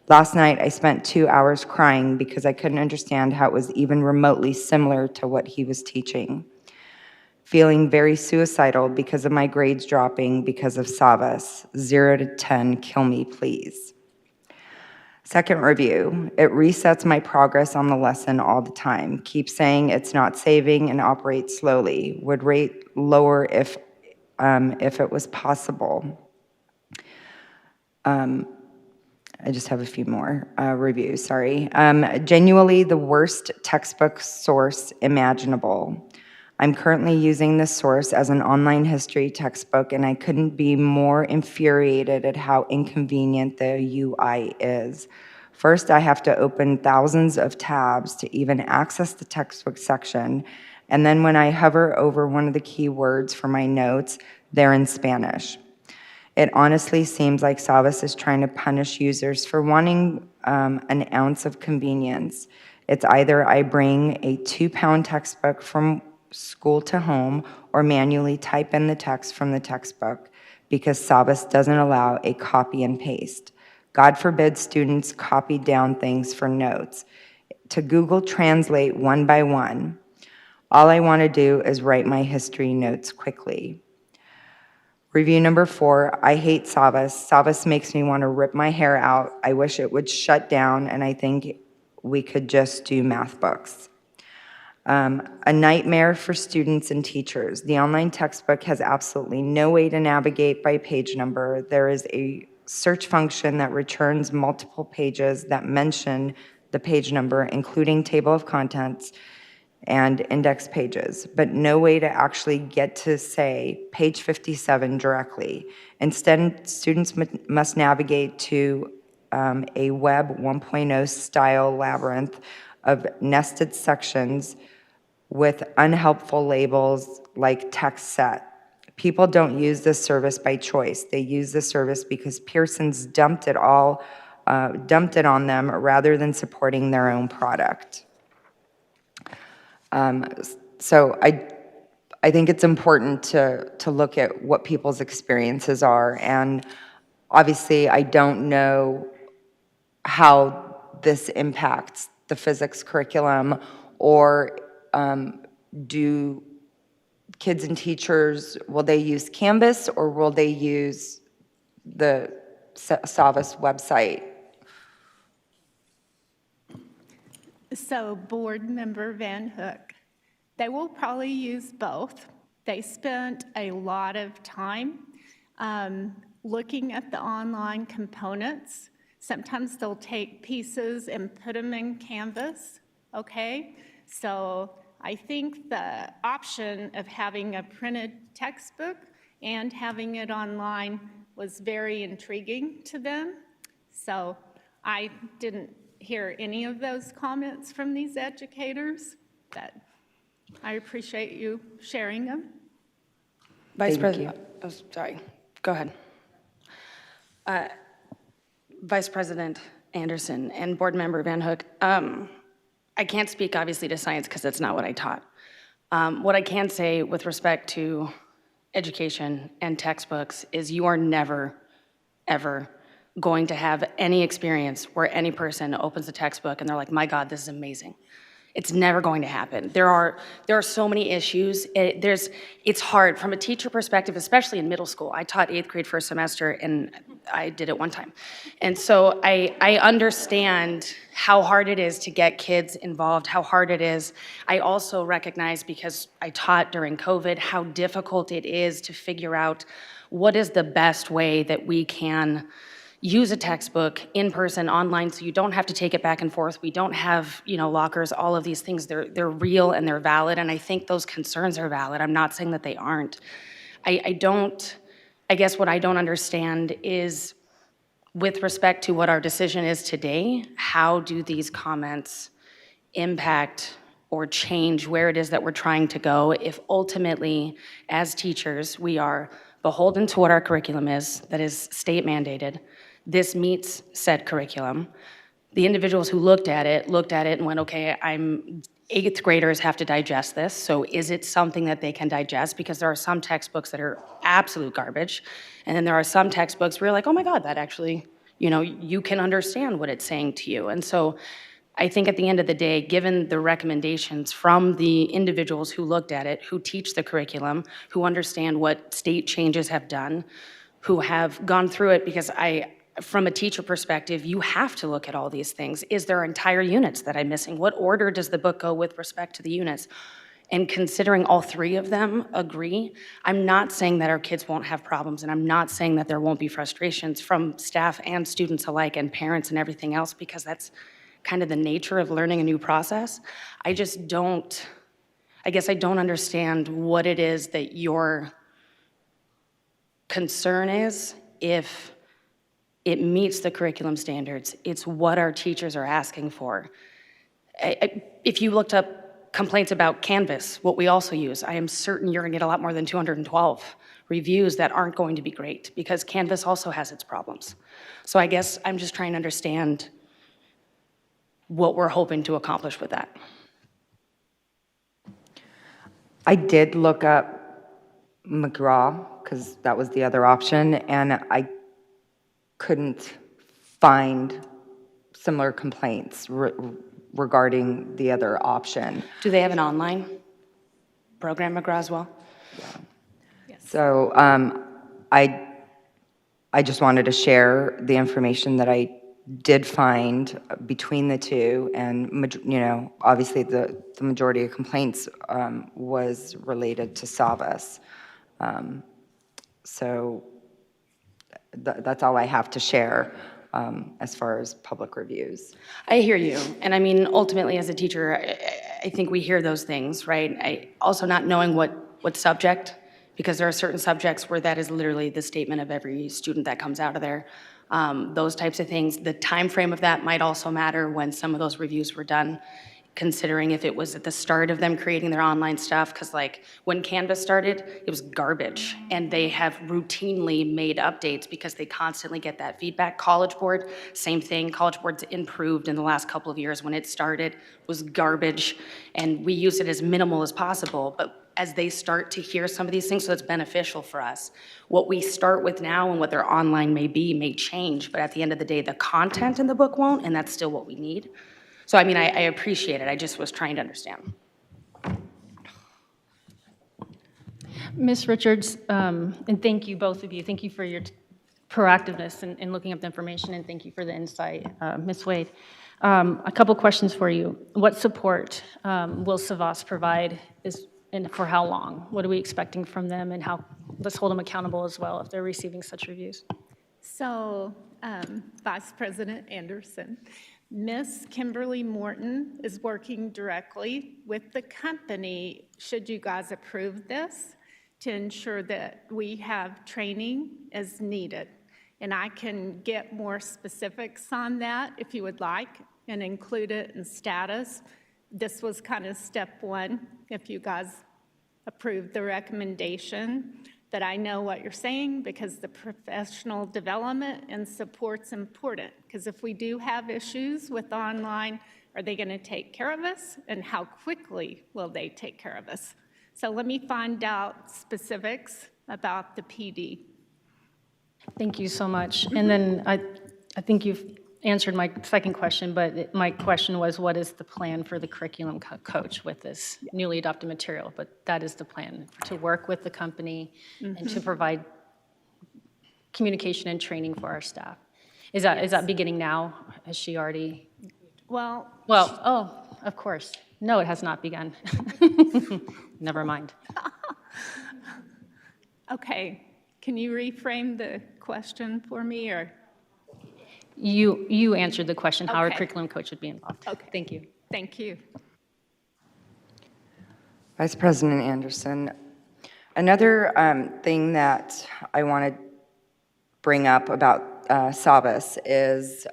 Last night, I spent 2 hours crying because I couldn't understand how it was even remotely similar to what he was teaching. Feeling very suicidal because of my grades dropping because of SAVAS. 0 to 10, kill me, please. Second review, it resets my progress on the lesson all the time. Keep saying it's not saving and operates slowly. Would rate lower if it was possible. I just have a few more reviews, sorry. Genuinely the worst textbook source imaginable. I'm currently using this source as an online history textbook, and I couldn't be more infuriated at how inconvenient the UI is. First, I have to open thousands of tabs to even access the textbook section, and then when I hover over one of the keywords for my notes, they're in Spanish. It honestly seems like SAVAS is trying to punish users for wanting an ounce of convenience. It's either I bring a 2-pound textbook from school to home or manually type in the text from the textbook because SAVAS doesn't allow a copy and paste. God forbid students copy down things for notes. To Google Translate one by one, all I want to do is write my history notes quickly. Review number 4, I hate SAVAS. SAVAS makes me want to rip my hair out. I wish it would shut down, and I think we could just do math books. A nightmare for students and teachers. The online textbook has absolutely no way to navigate by page number. There is a search function that returns multiple pages that mention the page number, including table of contents and index pages, but no way to actually get to, say, page 57 directly. Instead, students must navigate to a Web 1.0 style labyrinth of nested sections with unhelpful labels like text set. People don't use this service by choice. They use this service because Pearson's dumped it on them rather than supporting their own product. So I think it's important to look at what people's experiences are, and obviously I don't know how this impacts the physics curriculum, or do kids and teachers, will they use Canvas or will they use the SAVAS website? So Board Member Van Hook, they will probably use both. They spent a lot of time looking at the online components. Sometimes they'll take pieces and put them in Canvas, okay? So I think the option of having a printed textbook and having it online was very intriguing to them. So I didn't hear any of those comments from these educators, but I appreciate you sharing them. Vice Thank President, oh, sorry, go ahead. Vice President Anderson and Board Member Van Hook, I can't speak obviously to science because that's not what I taught. What I can say with respect to education and textbooks is you are never, ever going to have any experience where any person opens a textbook and they're like, my God, this is amazing. It's never going to happen. There are so many issues. It's hard from a teacher perspective, especially in middle school. I taught 8th grade for a semester, and I did it one time. And so I understand how hard it is to get kids involved, how hard it is. I also recognize, because I taught during COVID, how difficult it is to figure out what is the best way that we can use a textbook in person, online, so you don't have to take it back and forth. We don't have, lockers, all of these things. They're real and they're valid, and I think those concerns are valid. I'm not saying that they aren't. I guess what I don't understand is, with respect to what our decision is today, how do these comments impact or change where it is that we're trying to go if ultimately, as teachers, we are beholden to what our curriculum is, that is state mandated. This meets said curriculum. The individuals who looked at it and went, okay, 8th graders have to digest this, so is it something that they can digest? Because there are some textbooks that are absolute garbage, and then there are some textbooks where you're like, oh my God, that actually, you can understand what it's saying to you. And so I think at the end of the day, given the recommendations from the individuals who looked at it, who teach the curriculum, who understand what state changes have done, who have gone through it, because from a teacher perspective, you have to look at all these things. Is there entire units that I'm missing? What order does the book go with respect to the units? And considering all 3 of them agree, I'm not saying that our kids won't have problems, and I'm not saying that there won't be frustrations from staff and students alike and parents and everything else, because that's kind of the nature of learning a new process. I guess I don't understand what it is that your concern is if it meets the curriculum standards. It's what our teachers are asking for. If you looked up complaints about Canvas, what we also use, I am certain you're gonna get a lot more than 212 reviews that aren't going to be great, because Canvas also has its problems. So I guess I'm just trying to understand what we're hoping to accomplish with that. I did look up McGraw, because that was the other option, and I couldn't find similar complaints regarding the other option. Do they have an online program, McGraw, as well? So I just wanted to share the information that I did find between the two, and obviously the majority of complaints was related to Savas. So that's all I have to share as far as public reviews. I hear you, and I mean, ultimately, as a teacher, I think we hear those things, right? I also not knowing what subject, because there are certain subjects where that is literally the statement of every student that comes out of there. Those types of things. The time frame of that might also matter when some of those reviews were done, considering if it was at the start of them creating their online stuff, because like when Canvas started, it was garbage, and they have routinely made updates because they constantly get that feedback. College Board, same thing. College Board's improved in the last couple of years. When it started, was garbage, and we use it as minimal as possible, but as they start to hear some of these things, so it's beneficial for us. What we start with now and what their online may be may change, but at the end of the day, the content in the book won't, and that's still what we need. So I mean, I appreciate it. I just was trying to understand. Ms. Richards, and thank you, both of you. Thank you for your proactiveness in looking up the information, and thank you for the insight, Ms. Wade. A couple questions for you. What support will Savas provide, and for how long? What are we expecting from them, and how? Let's hold them accountable as well if they're receiving such reviews. So, Vice President Anderson, Ms. Kimberly Morton is working directly with the company, should you guys approve this, to ensure that we have training as needed. And I can get more specifics on that if you would like, and include it in status this was kind of step one, if you guys approve the recommendation, that I know what you're saying, because the professional development and support's important. Because if we do have issues with online, are they going to take care of us? And how quickly will they take care of us? So let me find out specifics about the PD. Thank you so much. And then I think you've answered my second question, but my question was, what is the plan for the curriculum coach with this newly adopted material? But that is the plan, to work with the company and to provide communication and training for our staff. Is that beginning now? Has she already? Well, Of course. No, it has not begun. Never mind. okay. Can you reframe the question for me, or? You answered the question, how our Okay. curriculum coach would be involved. Okay. Thank you. Thank you. Vice President Anderson, another thing that I want to bring up about SABIS is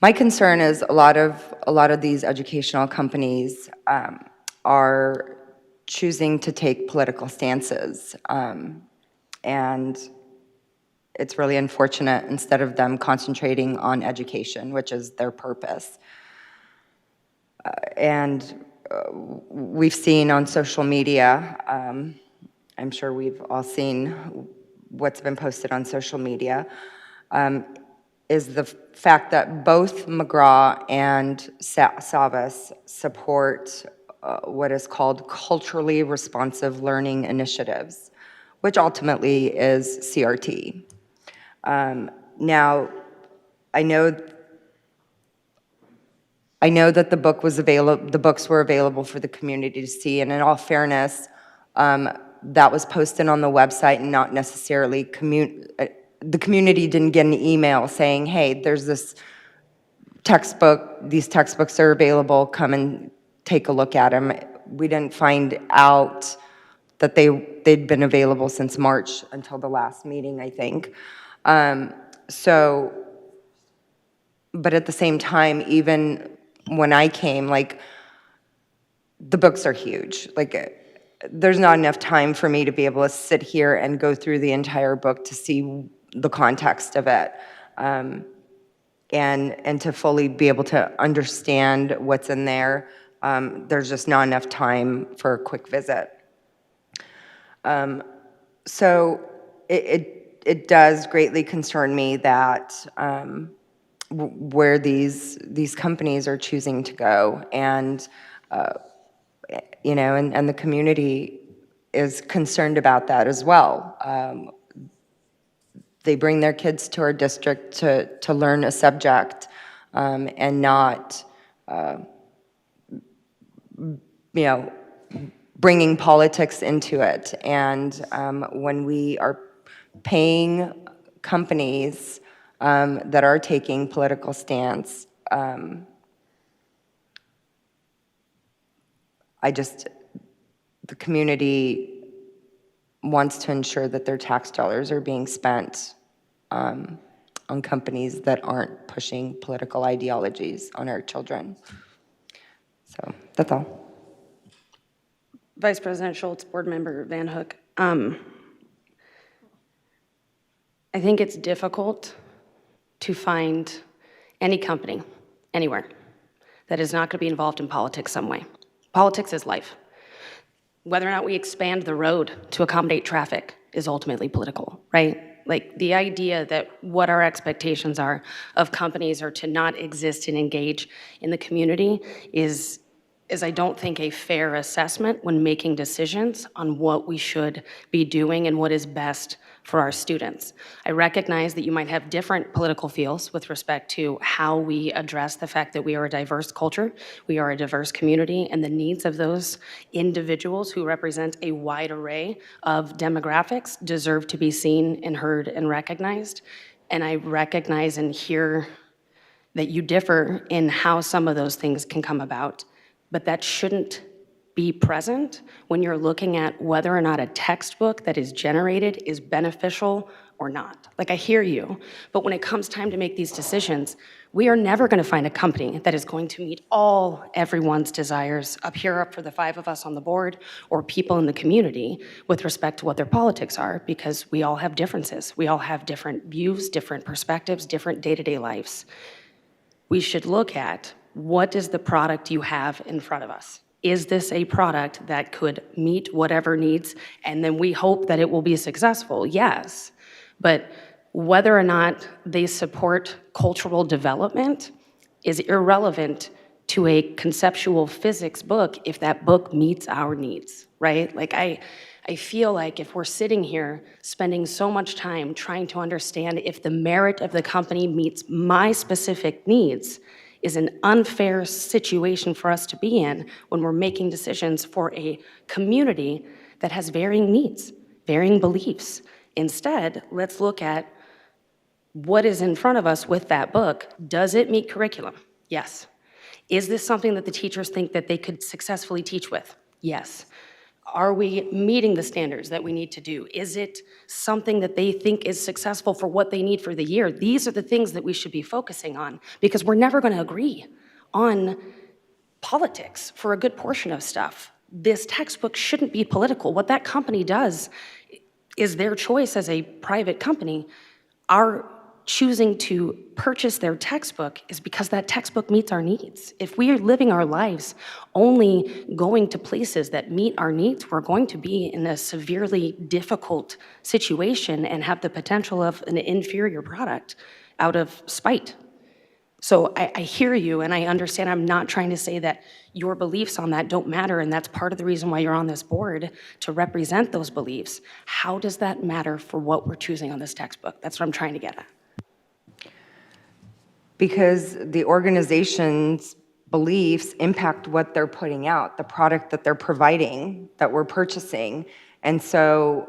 my concern is a lot of these educational companies are choosing to take political stances, and it's really unfortunate, instead of them concentrating on education, which is their purpose. And we've seen on social media, I'm sure we've all seen what's been posted on social media, is the fact that both McGraw and SABIS support what is called culturally responsive learning initiatives, which ultimately is CRT. Now, I know that the books were available for the community to see, and in all fairness, that was posted on the website and not necessarily the community didn't get an email saying, hey, there's this textbook, these textbooks are available, come and take a look at them. We didn't find out that they'd been available since March until the last meeting, I think. But at the same time, even when I came, like, the books are huge. Like, there's not enough time for me to be able to sit here and go through the entire book to see the context of it, and to fully be able to understand what's in there. There's just not enough time for a quick visit. So it does greatly concern me that where these companies are choosing to go, and and the community is concerned about that as well. They bring their kids to our district to learn a subject, and not bringing politics into it. And when we are paying companies that are taking political stance, the community wants to ensure that their tax dollars are being spent on companies that aren't pushing political ideologies on our children. So that's all. Vice President Schultz, Board Member Van Hook. I think it's difficult to find any company, anywhere, that is not going to be involved in politics some way. Politics is life. Whether or not we expand the road to accommodate traffic is ultimately political, right? Like, the idea that what our expectations are of companies are to not exist and engage in the community is I don't think a fair assessment when making decisions on what we should be doing and what is best for our students. I recognize that you might have different political feels with respect to how we address the fact that we are a diverse culture, we are a diverse community, and the needs of those individuals who represent a wide array of demographics deserve to be seen and heard and recognized. And I recognize and hear that you differ in how some of those things can come about. But that shouldn't be present when you're looking at whether or not a textbook that is generated is beneficial or not. Like, I hear you, but when it comes time to make these decisions, we are never going to find a company that is going to meet everyone's desires up here for the 5 of us on the board or people in the community with respect to what their politics are, because we all have differences. We all have different views, different perspectives, different day-to-day lives. We should look at, what is the product you have in front of us? Is this a product that could meet whatever needs? And then we hope that it will be successful, yes. But whether or not they support cultural development is irrelevant to a conceptual physics book if that book meets our needs, right? Like, I feel like if we're sitting here spending so much time trying to understand if the merit of the company meets my specific needs, is an unfair situation for us to be in when we're making decisions for a community that has varying needs, varying beliefs. Instead, let's look at what is in front of us with that book. Does it meet curriculum? Yes. Is this something that the teachers think that they could successfully teach with? Yes. Are we meeting the standards that we need to do? Is it something that they think is successful for what they need for the year? These are the things that we should be focusing on, because we're never going to agree on politics for a good portion of stuff. This textbook shouldn't be political. What that company does is their choice as a private company. Our choosing to purchase their textbook is because that textbook meets our needs. If we are living our lives only going to places that meet our needs, we're going to be in a severely difficult situation and have the potential of an inferior product out of spite. So I hear you, and I understand. I'm not trying to say that your beliefs on that don't matter, and that's part of the reason why you're on this board, to represent those beliefs. How does that matter for what we're choosing on this textbook? That's what I'm trying to get at. Because the organization's beliefs impact what they're putting out, the product that they're providing, that we're purchasing. And so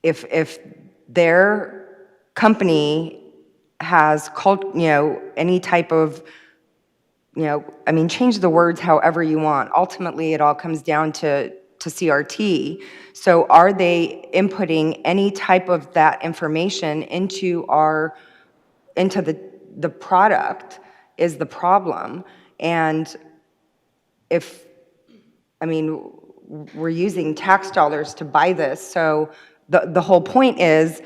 if their company has any type of, change the words however you want. Ultimately, it all comes down to CRT. So are they inputting any type of that information into the product is the problem. And we're using tax dollars to buy this. So the whole point is,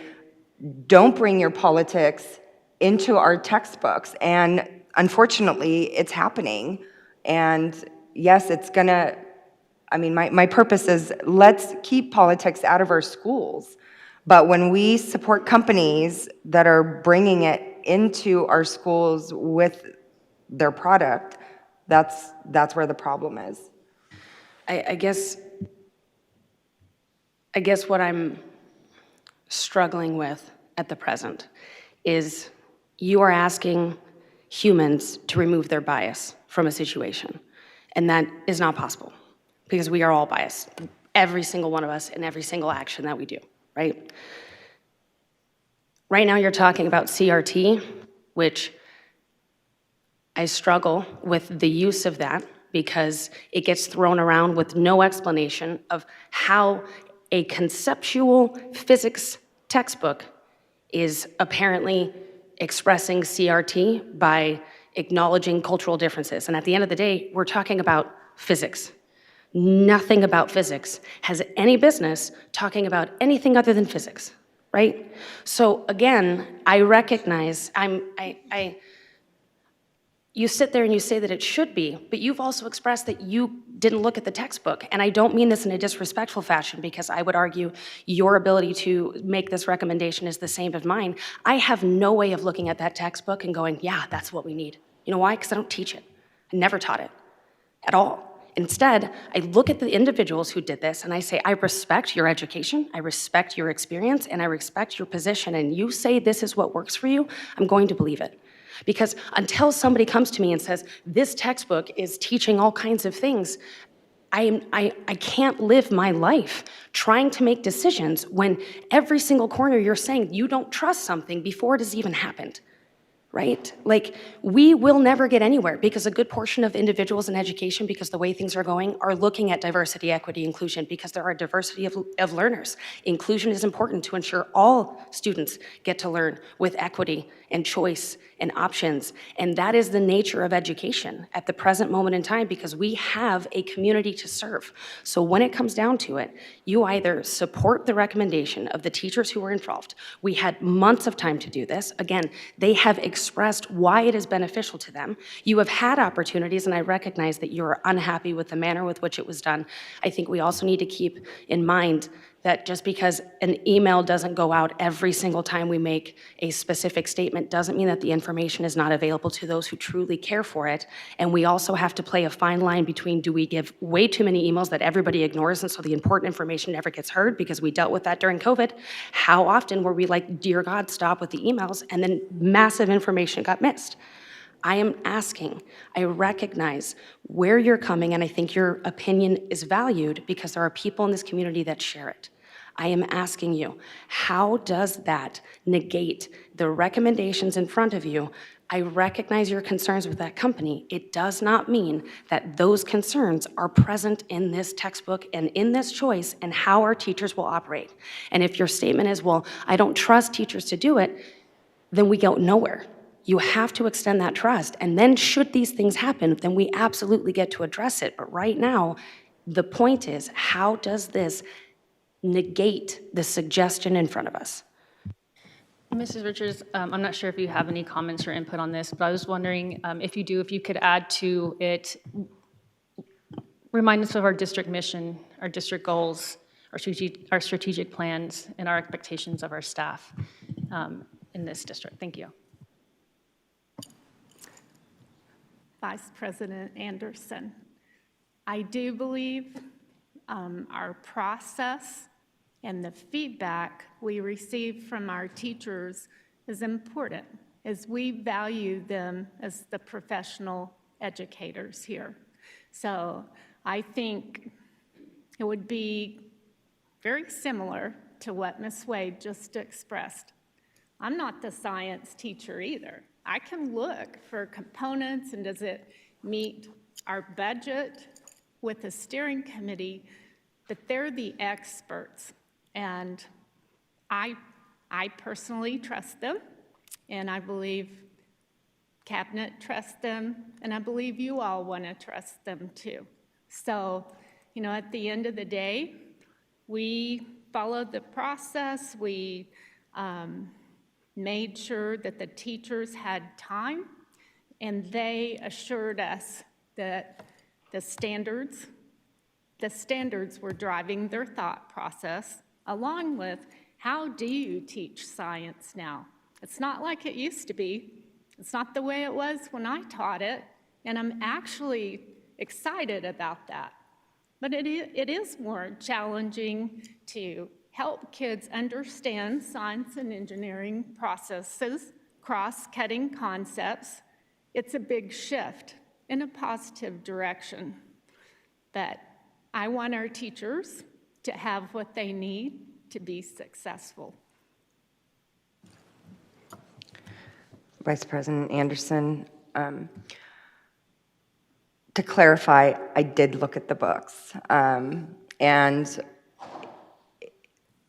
don't bring your politics into our textbooks. And unfortunately, it's happening. And yes, it's gonna, my purpose is, let's keep politics out of our schools. But when we support companies that are bringing it into our schools with their product, that's where the problem is. I guess what I'm struggling with at the present is, you are asking humans to remove their bias from a situation. And that is not possible, because we are all biased. Every single one of us in every single action that we do, right? Right now you're talking about CRT, which I struggle with the use of that, because it gets thrown around with no explanation of how a conceptual physics textbook is apparently expressing CRT by acknowledging cultural differences. And at the end of the day, we're talking about physics. Nothing about physics has any business talking about anything other than physics, right? So again, I recognize, you sit there and you say that it should be, but you've also expressed that you didn't look at the textbook. And I don't mean this in a disrespectful fashion, because I would argue your ability to make this recommendation is the same as mine. I have no way of looking at that textbook and going, yeah, that's what we need. You know why? Because I don't teach it. I never taught it at all. Instead, I look at the individuals who did this and I say, I respect your education, I respect your experience, and I respect your position, and you say this is what works for you, I'm going to believe it. Because until somebody comes to me and says, this textbook is teaching all kinds of things, I can't live my life trying to make decisions when every single corner you're saying you don't trust something before it has even happened, right? Like, we will never get anywhere because a good portion of individuals in education, because the way things are going, are looking at diversity, equity, inclusion, because there are diversity of learners. Inclusion is important to ensure all students get to learn with equity and choice and options. And that is the nature of education at the present moment in time, because we have a community to serve. So when it comes down to it, you either support the recommendation of the teachers who were involved. We had months of time to do this. Again, they have expressed why it is beneficial to them. You have had opportunities, and I recognize that you're unhappy with the manner with which it was done. I think we also need to keep in mind that just because an email doesn't go out every single time we make a specific statement doesn't mean that the information is not available to those who truly care for it. And we also have to play a fine line between, do we give way too many emails that everybody ignores and so the important information never gets heard, because we dealt with that during COVID? How often were we like, dear God, stop with the emails, and then massive information got missed? I am asking, I recognize where you're coming, and I think your opinion is valued because there are people in this community that share it. I am asking you, how does that negate the recommendations in front of you? I recognize your concerns with that company. It does not mean that those concerns are present in this textbook and in this choice and how our teachers will operate. And if your statement is, well, I don't trust teachers to do it, then we go nowhere. You have to extend that trust. And then should these things happen, then we absolutely get to address it. But right now, the point is, how does this negate the suggestion in front of us? Mrs. Richards, I'm not sure if you have any comments or input on this, but I was wondering if you do, if you could add to it, remind us of our district mission, our district goals, our strategic plans, and our expectations of our staff in this district. Thank you. Vice President Anderson, I do believe our process and the feedback we receive from our teachers is important, as we value them as the professional educators here. So I think it would be very similar to what Ms. Wade just expressed. I'm not the science teacher either. I can look for components and does it meet our budget with the steering committee, but they're the experts. And I personally trust them, and I believe Cabinet trusts them, and I believe you all want to trust them too. So, you know, at the end of the day, we followed the process. We made sure that the teachers had time, and they assured us that the standards were driving their thought process, along with how do you teach science now? It's not like it used to be. It's not the way it was when I taught it, and I'm actually excited about that. But it is more challenging to help kids understand science and engineering processes, cross-cutting concepts. It's a big shift in a positive direction. But I want our teachers to have what they need to be successful. Vice President Anderson, to clarify, I did look at the books, and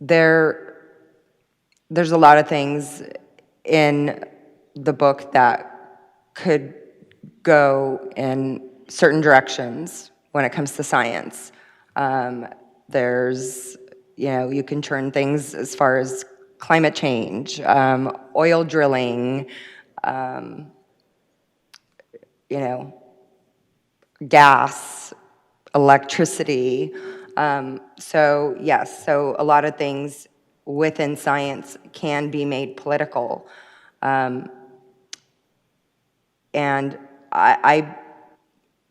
there's a lot of things in the book that could go in certain directions when it comes to science. There's, you know, you can turn things as far as climate change, oil drilling, you know, gas, electricity. So yes, so a lot of things within science can be made political. And I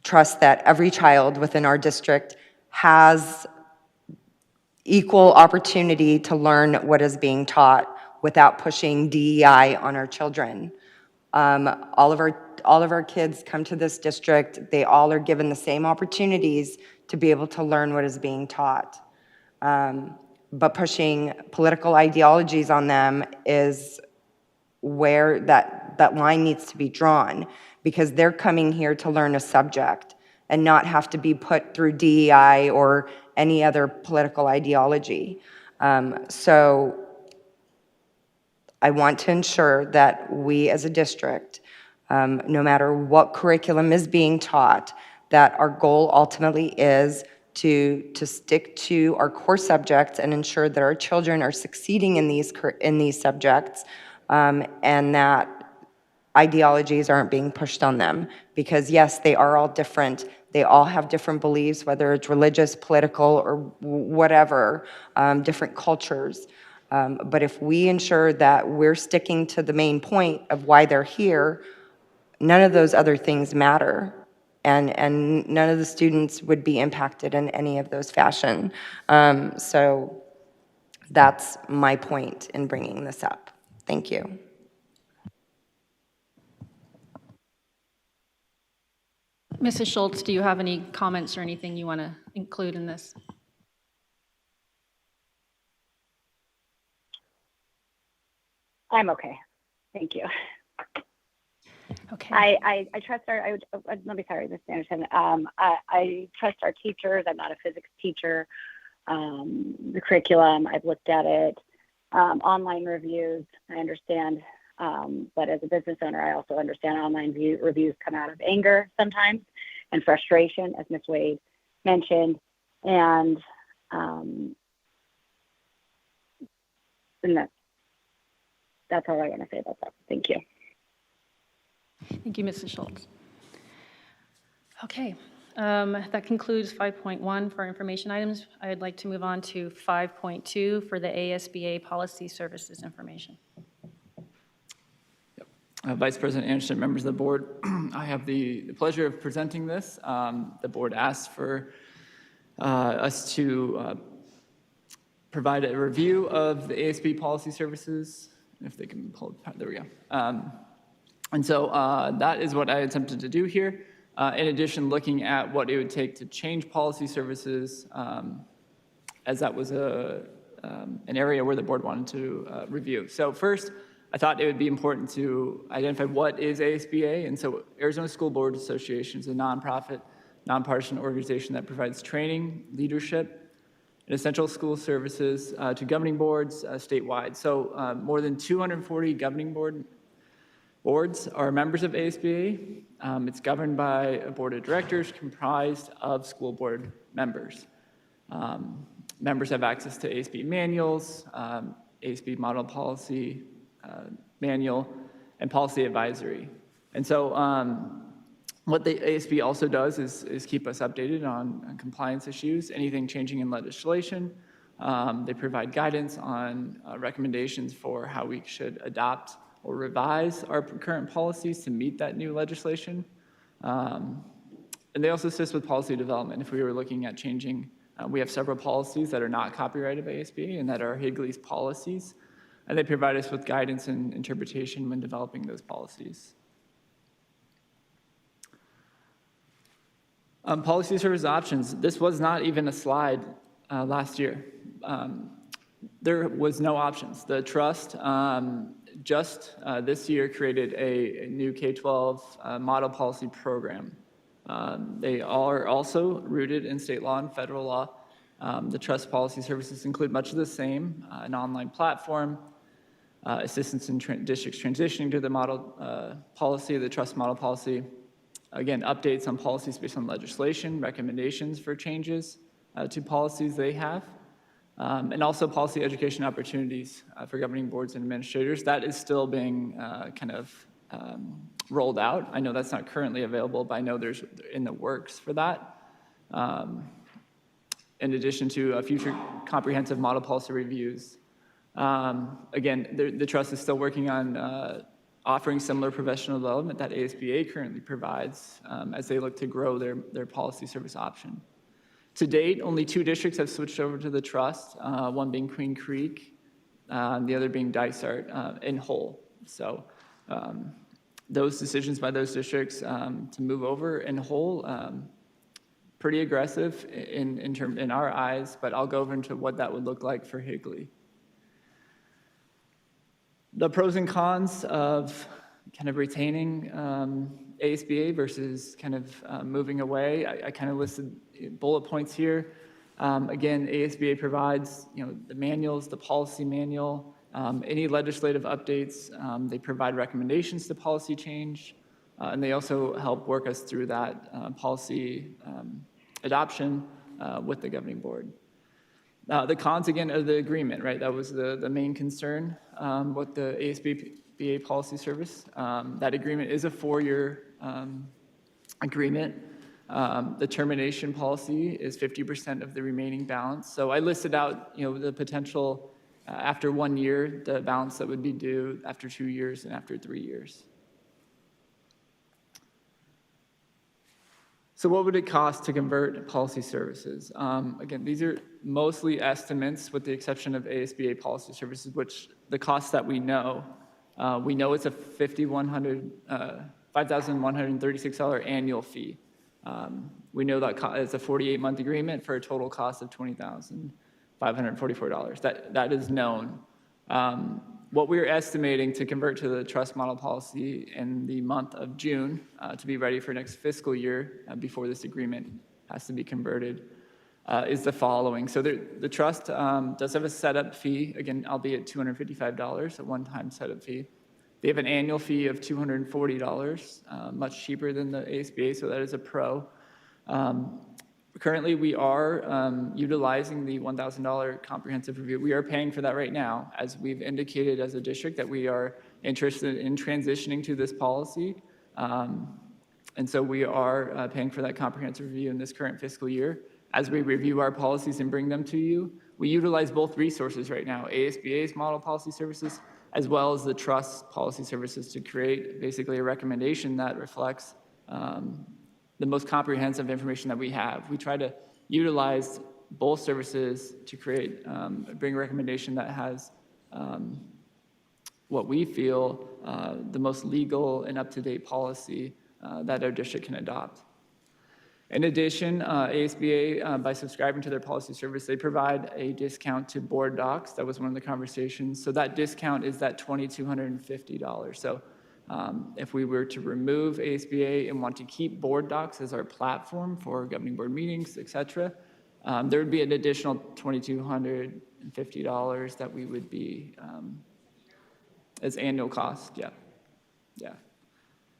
trust that every child within our district has equal opportunity to learn what is being taught without pushing DEI on our children. All of our kids come to this district. They all are given the same opportunities to be able to learn what is being taught. But pushing political ideologies on them is where that line needs to be drawn, because they're coming here to learn a subject and not have to be put through DEI or any other political ideology. So I want to ensure that we as a district, no matter what curriculum is being taught, that our goal ultimately is to stick to our core subjects and ensure that our children are succeeding in these subjects, and that ideologies aren't being pushed on them. Because yes, they are all different. They all have different beliefs, whether it's religious, political, or whatever, different cultures. But if we ensure that we're sticking to the main point of why they're here, none of those other things matter. And none of the students would be impacted in any of those fashion. So that's my point in bringing this up. Thank you. Mrs. Schultz, do you have any comments or anything you want to include in this? I'm okay. Thank you. Okay. I trust our, let me, sorry, Ms. Anderson. I trust our teachers. I'm not a physics teacher. The curriculum, I've looked at it. Online reviews, I understand. But as a business owner, I also understand online reviews come out of anger sometimes and frustration, as Ms. Wade mentioned. And that's all I want to say about that. Thank you. Thank you, Mrs. Schultz. Okay, that concludes 5.1 for information items. I would like to move on to 5.2 for the ASBA policy services information. Vice President Anderson, members of the board, I have the pleasure of presenting this. The board asked for us to provide a review of the ASB policy services. If they can pull it, there we go. And so that is what I attempted to do here. In addition, looking at what it would take to change policy services, as that was an area where the board wanted to review. So first, I thought it would be important to identify what is ASBA. And so Arizona School Board Association is a nonprofit, nonpartisan organization that provides training, leadership, and essential school services to governing boards statewide. So more than 240 governing boards are members of ASBA. It's governed by a board of directors comprised of school board members. Members have access to ASB manuals, ASB model policy manual, and policy advisory. And so what the ASB also does is keep us updated on compliance issues, anything changing in legislation. They provide guidance on recommendations for how we should adopt or revise our current policies to meet that new legislation. And they also assist with policy development. If we were looking at changing, we have several policies that are not copyrighted by ASB and that are Higley's policies. And they provide us with guidance and interpretation when developing those policies. Policy service options. This was not even a slide last year. There was no options. The trust just this year created a new K-12 model policy program. They are also rooted in state law and federal law. The trust policy services include much of the same, an online platform, assistance in districts transitioning to the model policy, the trust model policy. Again, updates on policies based on legislation, recommendations for changes to policies they have, and also policy education opportunities for governing boards and administrators. That is still being kind of rolled out. I know that's not currently available, but I know there's in the works for that. In addition to future comprehensive model policy reviews. Again, the trust is still working on offering similar professional development that ASBA currently provides as they look to grow their policy service option. To date, only 2 districts have switched over to the trust, one being Queen Creek, the other being Dysart in whole. So those decisions by those districts to move over in whole, pretty aggressive in our eyes, but I'll go over into what that would look like for Higley. The pros and cons of kind of retaining ASBA versus kind of moving away. I kind of listed bullet points here. Again, ASBA provides, the manuals, the policy manual, any legislative updates. They provide recommendations to policy change, and they also help work us through that policy adoption with the governing board. The cons, again, are the agreement, right? That was the main concern with the ASBA policy service. That agreement is a 4-year agreement. The termination policy is 50% of the remaining balance. So I listed out, the potential after 1 year, the balance that would be due after 2 years and after 3 years. So what would it cost to convert policy services? Again, these are mostly estimates with the exception of ASBA policy services, which the costs that we know it's a $5,136 annual fee. We know that it's a 48-month agreement for a total cost of $20,544. That is known. What we're estimating to convert to the trust model policy in the month of June to be ready for next fiscal year before this agreement has to be converted is the following. So the trust does have a setup fee, again, albeit $255, a one-time setup fee. They have an annual fee of $240, much cheaper than the ASBA, so that is a pro. Currently, we are utilizing the $1,000 comprehensive review. We are paying for that right now, as we've indicated as a district that we are interested in transitioning to this policy. And so we are paying for that comprehensive review in this current fiscal year. As we review our policies and bring them to you, we utilize both resources right now, ASBA's model policy services, as well as the trust policy services to create basically a recommendation that reflects the most comprehensive information that we have. We try to utilize both services to create, bring a recommendation that has what we feel the most legal and up-to-date policy that our district can adopt. In addition, ASBA, by subscribing to their policy service, they provide a discount to board docs. That was one of the conversations. So that discount is that $2,250. So if we were to remove ASBA and want to keep board docs as our platform for governing board meetings, et cetera, there would be an additional $2,250 that we would be as annual cost. Yeah.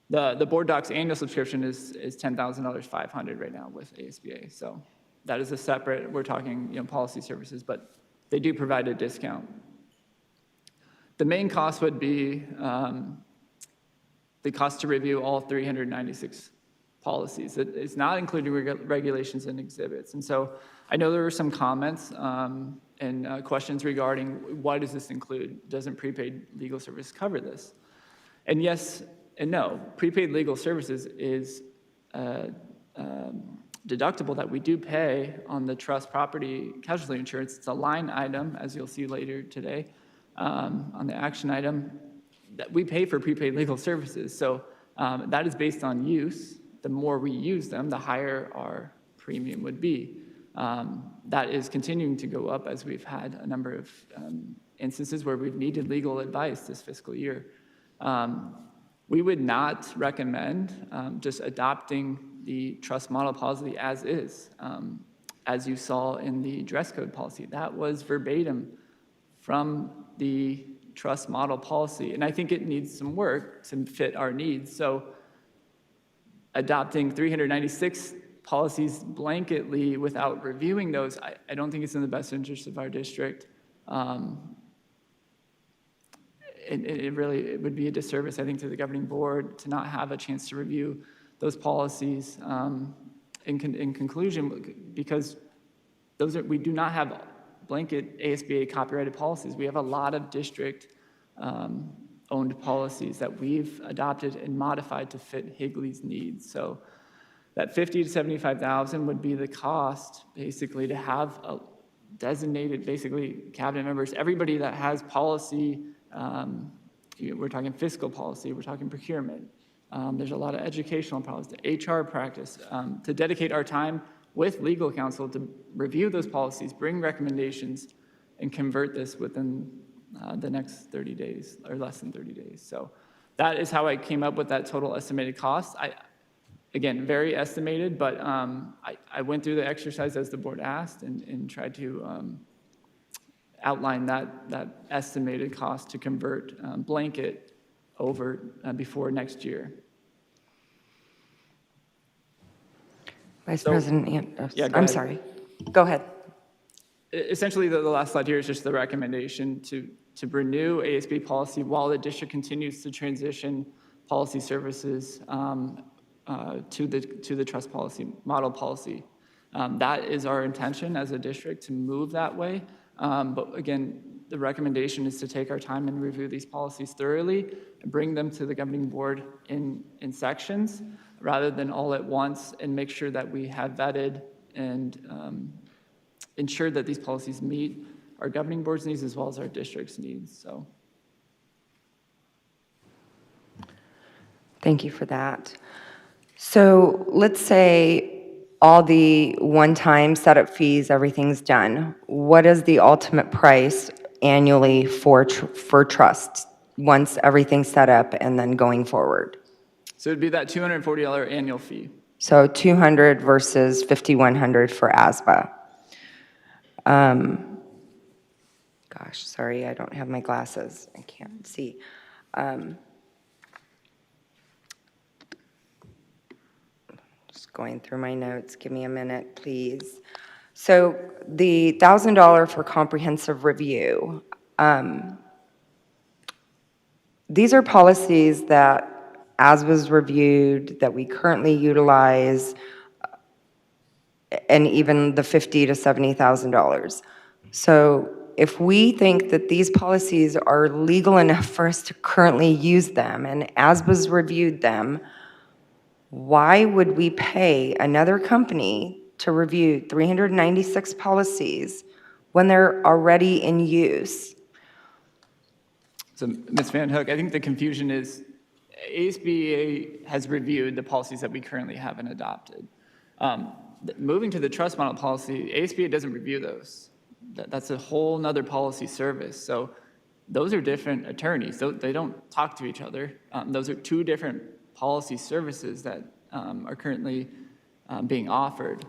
The board docs annual subscription is $10,500 right now with ASBA. So that is a separate, we're talking policy services, but they do provide a discount. The main cost would be the cost to review all 396 policies. It's not including regulations and exhibits. And so I know there were some comments and questions regarding why does this include? Doesn't prepaid legal service cover this? And yes and no. Prepaid legal services is deductible that we do pay on the trust property casualty insurance. It's a line item, as you'll see later today, on the action item, that we pay for prepaid legal services. So that is based on use. The more we use them, the higher our premium would be. That is continuing to go up as we've had a number of instances where we've needed legal advice this fiscal year. We would not recommend just adopting the trust model policy as is, as you saw in the dress code policy. That was verbatim from the trust model policy, and I think it needs some work to fit our needs. So adopting 396 policies blanketly without reviewing those, I don't think it's in the best interest of our district. It would be a disservice, I think, to the governing board to not have a chance to review those policies in conclusion, because we do not have blanket ASBA copyrighted policies. We have a lot of district owned policies that we've adopted and modified to fit Higley's needs. So that $50,000 to $75,000 would be the cost, basically, to have a designated, basically, cabinet members, everybody that has policy. We're talking fiscal policy, we're talking procurement. There's a lot of educational policies, HR practice, to dedicate our time with legal counsel to review those policies, bring recommendations, and convert this within the next 30 days or less than 30 days. So that is how I came up with that total estimated cost. Again, very estimated, but I went through the exercise as the board asked and tried to outline that estimated cost to convert blanket over before next year. Vice So- President, Yeah, go I'm ahead. sorry. Go ahead. Essentially, the last slide here is just the recommendation to renew ASB policy while the district continues to transition policy services to the trust policy, model policy. That is our intention as a district to move that way. But again, the recommendation is to take our time and review these policies thoroughly and bring them to the governing board in sections rather than all at once, and make sure that we have vetted and ensure that these policies meet our governing board's needs as well as our district's needs. So, Thank you for that. So let's say all the one-time setup fees, everything's done. What is the ultimate price annually for trusts once everything's set up and then going forward? so it'd be that $240 annual fee. So 200 versus 5,100 for ASBA. Gosh, sorry, I don't have my glasses. I can't see. Just going through my notes. Give me a minute, please. So the $1,000 for comprehensive review. These are policies that ASBA's reviewed, that we currently utilize, and even the $50,000 to $70,000. So if we think that these policies are legal enough for us to currently use them, and ASBA's reviewed them, why would we pay another company to review 396 policies when they're already in use? So, Ms. Van Hook, I think the confusion is ASBA has reviewed the policies that we currently have and adopted. Moving to the trust model policy, ASBA doesn't review those. That's a whole nother policy service. So those are different attorneys. They don't talk to each other. Those are two different policy services that are currently being offered.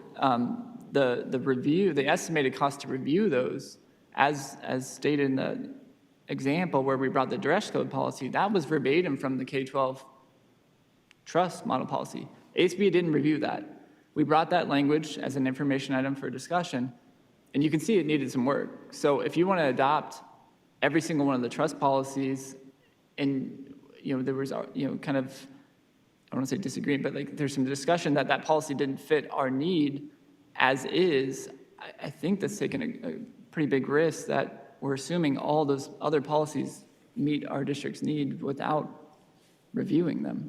The review, the estimated cost to review those, as stated in the example where we brought the dress code policy, that was verbatim from the K-12 trust model policy. ASBA didn't review that. We brought that language as an information item for discussion, and you can see it needed some work. So if you want to adopt every single one of the trust policies, and there was kind of, I don't want to say disagreement, but like there's some discussion that that policy didn't fit our need as is, I think that's taken a pretty big risk that we're assuming all those other policies meet our district's need without reviewing them.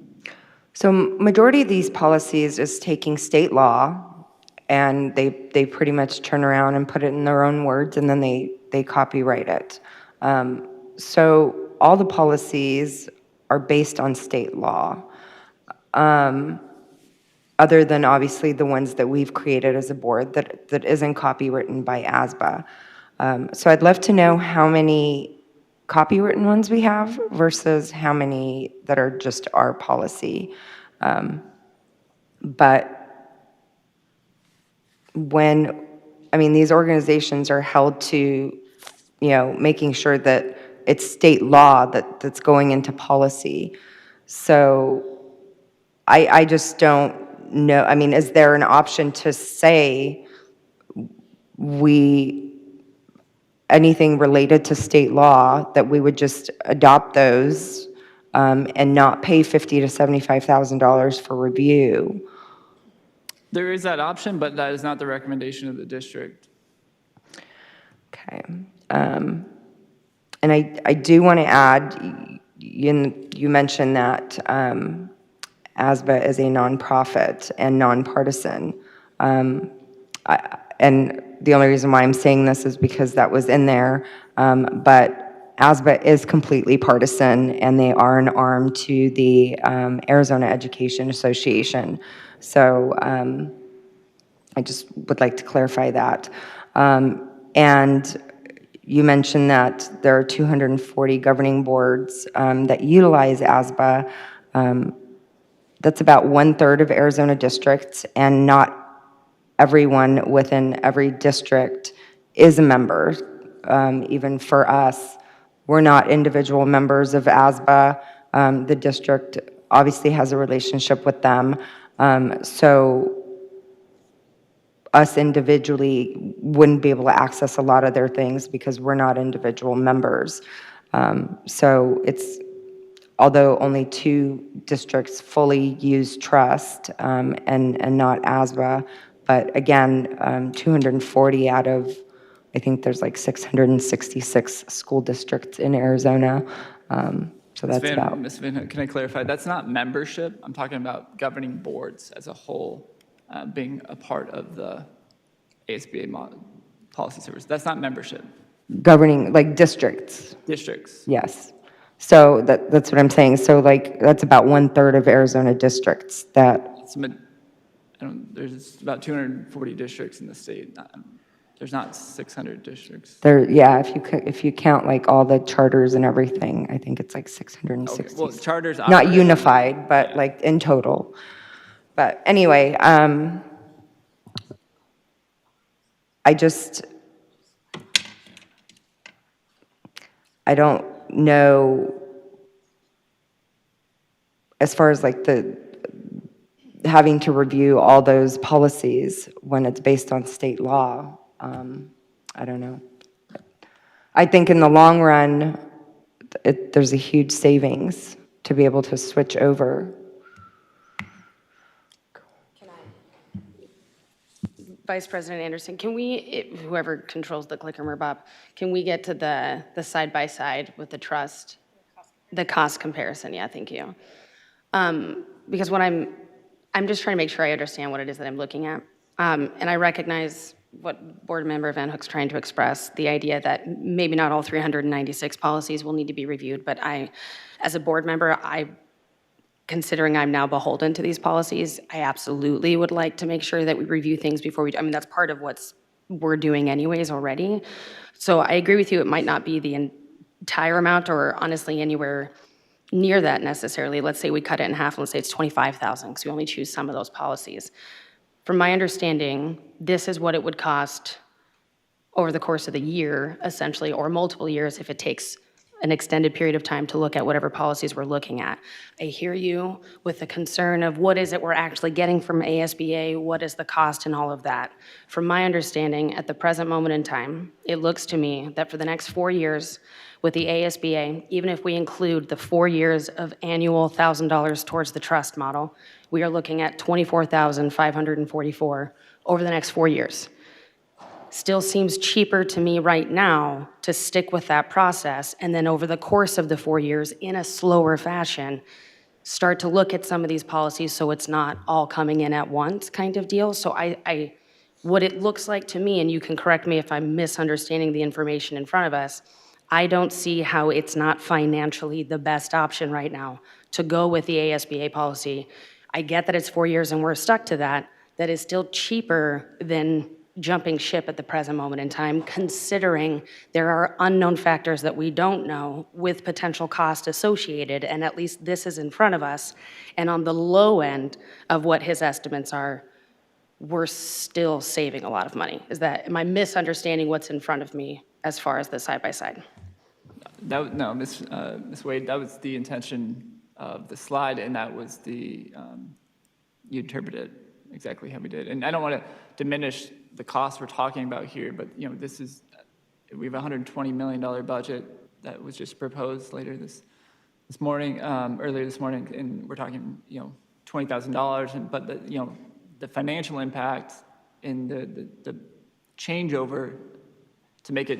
So majority of these policies is taking state law, and they pretty much turn around and put it in their own words, and then they copyright it. So all the policies are based on state law, other than obviously the ones that we've created as a board that isn't copywritten by ASBA. So I'd love to know how many copywritten ones we have versus how many that are just our policy. But these organizations are held to, making sure that it's state law that's going into policy. So I just don't know. Is there an option to say anything related to state law, that we would just adopt those and not pay $50,000 to $75,000 for review? There is that option, but that is not the recommendation of the district. Okay. And I do want to add, you mentioned that ASBA is a nonprofit and nonpartisan. And the only reason why I'm saying this is because that was in there, but ASBA is completely partisan, and they are an arm to the Arizona Education Association. So I just would like to clarify that. And you mentioned that there are 240 governing boards that utilize ASBA. That's about 1/3 of Arizona districts, and not everyone within every district is a member. Even for us, we're not individual members of ASBA. The district obviously has a relationship with them. So us individually wouldn't be able to access a lot of their things because we're not individual members. So it's, although only 2 districts fully use trust and not ASBA, but again, 240 out of, I think there's like 666 school districts in Arizona. So that's about. Ms. Van Hook, can I clarify? That's not membership. I'm talking about governing boards as a whole being a part of the ASBA policy service. That's not membership. Governing, like districts, Districts. yes. So that's what I'm saying. So like, that's about 1/3 of Arizona districts that, There's about 240 districts in the state. There's not 600 districts. there, yeah, if you count like all the charters and everything, I think it's like 660. Okay, well, charters. Not operate- unified, but Yeah. like in total. But anyway, I don't know, as far as like having to review all those policies when it's based on state law. I don't know. I think in the long run, there's a huge savings to be able to switch over. Vice President Anderson, can we, whoever controls the clicker, Bob, can we get to the side-by-side with the trust? The cost comparison, yeah, thank you. Because what I'm just trying to make sure I understand what it is that I'm looking at. And I recognize what Board Member Van Hook's trying to express, the idea that maybe not all 396 policies will need to be reviewed, but as a board member, considering I'm now beholden to these policies, I absolutely would like to make sure that we review things before I mean, that's part of what we're doing anyways already. So I agree with you, it might not be the entire amount or honestly anywhere near that necessarily. Let's say we cut it in half, let's say it's 25,000 because we only choose some of those policies. From my understanding, this is what it would cost over the course of the year, essentially, or multiple years if it takes an extended period of time to look at whatever policies we're looking at. I hear you with the concern of what is it we're actually getting from ASBA, what is the cost and all of that. From my understanding, at the present moment in time, it looks to me that for the next 4 years with the ASBA, even if we include the 4 years of annual $1,000 towards the trust model, we are looking at $24,544 over the next 4 years. Still seems cheaper to me right now to stick with that process and then over the course of the 4 years in a slower fashion, start to look at some of these policies so it's not all coming in at once kind of deal. So what it looks like to me, and you can correct me if I'm misunderstanding the information in front of us, I don't see how it's not financially the best option right now to go with the ASBA policy. I get that it's 4 years and we're stuck to that. That is still cheaper than jumping ship at the present moment in time, considering there are unknown factors that we don't know with potential cost associated, and at least this is in front of us. And on the low end of what his estimates are, we're still saving a lot of money. Am I misunderstanding what's in front of me as far as the side-by-side? No, Ms. Wade, that was the intention of the slide, and that was you interpreted it exactly how we did. And I don't want to diminish the costs we're talking about here, but we have a $120 million budget that was just proposed earlier this morning, and we're talking $20,000. But the financial impact in the changeover to make it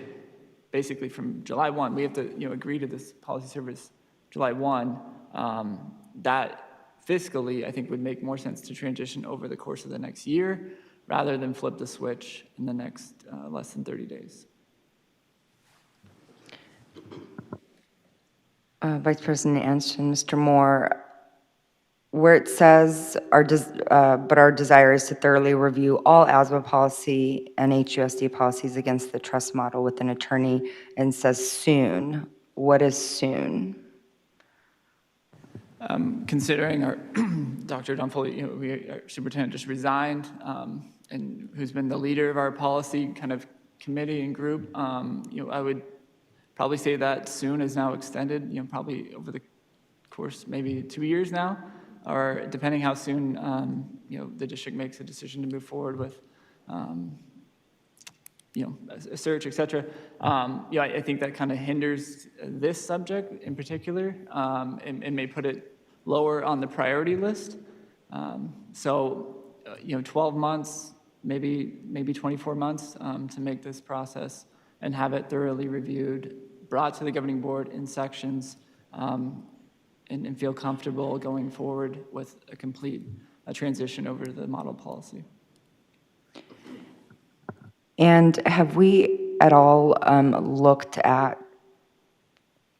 basically from July 1, we have to agree to this policy service July 1. That fiscally, I think would make more sense to transition over the course of the next year rather than flip the switch in the next less than 30 days. Vice President Anderson, Mr. Moore, where it says, but our desire is to thoroughly review all ASBA policy and HUSD policies against the trust model with an attorney, and says soon. What is soon? Considering our Dr. Dunfoley, our superintendent just resigned, and who's been the leader of our policy kind of committee and group, I would probably say that soon is now extended, probably over the course, maybe 2 years now, or depending how soon, the district makes a decision to move forward with, a search, et cetera. I think that kind of hinders this subject in particular, and may put it lower on the priority list. 12 months, maybe 24 months to make this process and have it thoroughly reviewed, brought to the governing board in sections, and feel comfortable going forward with a complete transition over to the model policy. And have we at all looked at,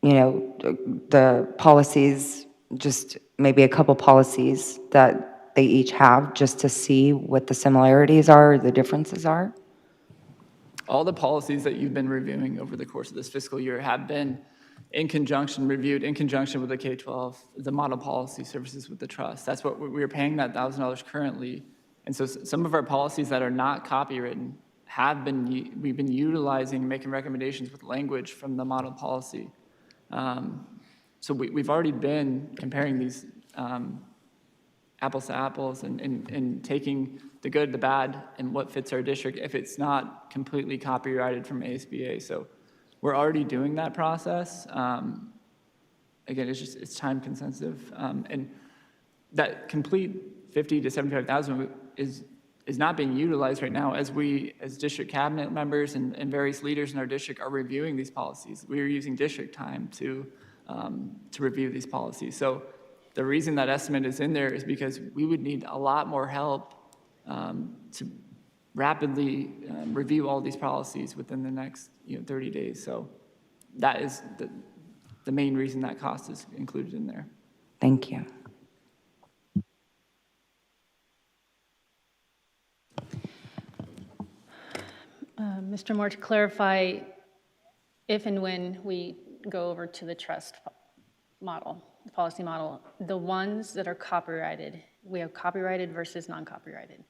the policies, just maybe a couple policies that they each have, just to see what the similarities are, or the differences are? All the policies that you've been reviewing over the course of this fiscal year have been reviewed in conjunction with the K-12, the model policy services with the trust. That's what we're paying that $1,000 currently. And so some of our policies that are not copywritten we've been utilizing, making recommendations with language from the model policy. So we've already been comparing these apples to apples and taking the good, the bad, and what fits our district if it's not completely copyrighted from ASBA. So we're already doing that process. Again, it's time sensitive. And that complete 50 to 75,000 is not being utilized right now as district cabinet members and various leaders in our district are reviewing these policies. We are using district time to review these policies. So the reason that estimate is in there is because we would need a lot more help to rapidly review all these policies within the next 30 days. So that is the main reason that cost is included in there. Thank you. Mr. Moore, to clarify, if and when we go over to the trust model, the policy model, the ones that are copyrighted, we have copyrighted versus non-copyrighted.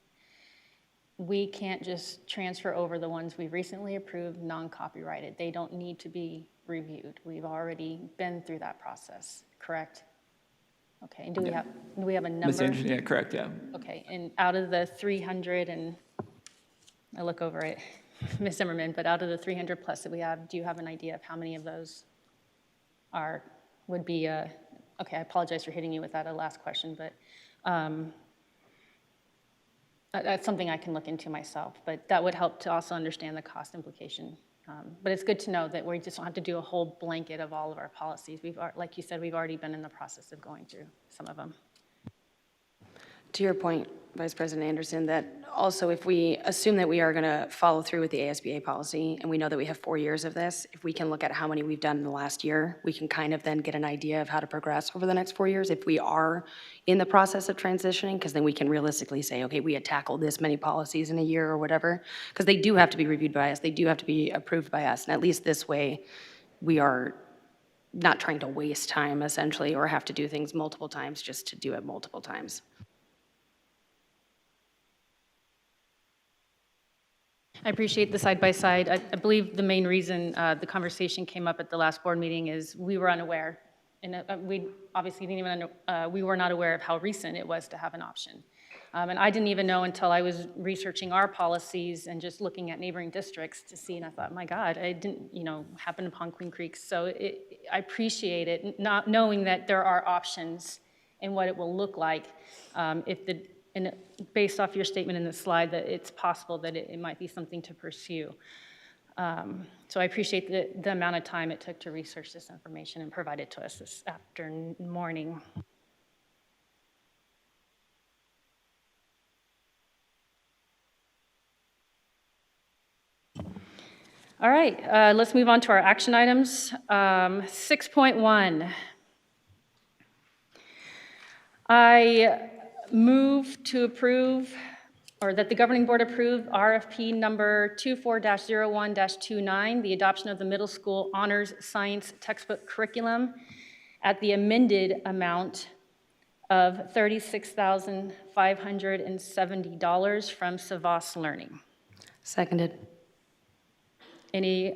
We can't just transfer over the ones we've recently approved non-copyrighted. They don't need to be reviewed. We've already been through that process, correct? Okay, and do we have a number? Ms. Anderson, yeah, correct, yeah. Okay, and out of the 300, and I look over it, Ms. Zimmerman, but out of the 300 plus that we have, do you have an idea of how many of those would be, okay, I apologize for hitting you with that last question, but that's something I can look into myself, but that would help to also understand the cost implication. But it's good to know that we just don't have to do a whole blanket of all of our policies. Like you said, we've already been in the process of going through some of them. To your point, Vice President Anderson, that also if we assume that we are going to follow through with the ASBA policy, and we know that we have 4 years of this, if we can look at how many we've done in the last year, we can kind of then get an idea of how to progress over the next 4 years if we are in the process of transitioning, because then we can realistically say, okay, we had tackled this many policies in a year or whatever, because they do have to be reviewed by us, they do have to be approved by us, and at least this way, we are not trying to waste time essentially, or have to do things multiple times just to do it multiple times. I appreciate the side-by-side. I believe the main reason the conversation came up at the last board meeting is we were unaware. And we obviously didn't even, we were not aware of how recent it was to have an option. And I didn't even know until I was researching our policies and just looking at neighboring districts to see, and I thought, my God, I didn't, happen upon Queen Creek. So I appreciate it, not knowing that there are options and what it will look like and based off your statement in the slide that it's possible that it might be something to pursue. So I appreciate the amount of time it took to research this information and provide it to us this morning. All right, let's move on to our action items. 6.1. I move to approve, or that the governing board approve RFP number 24-01-29, the adoption of the middle school honors science textbook curriculum at the amended amount of $36,570 from Savas Learning. Seconded. Any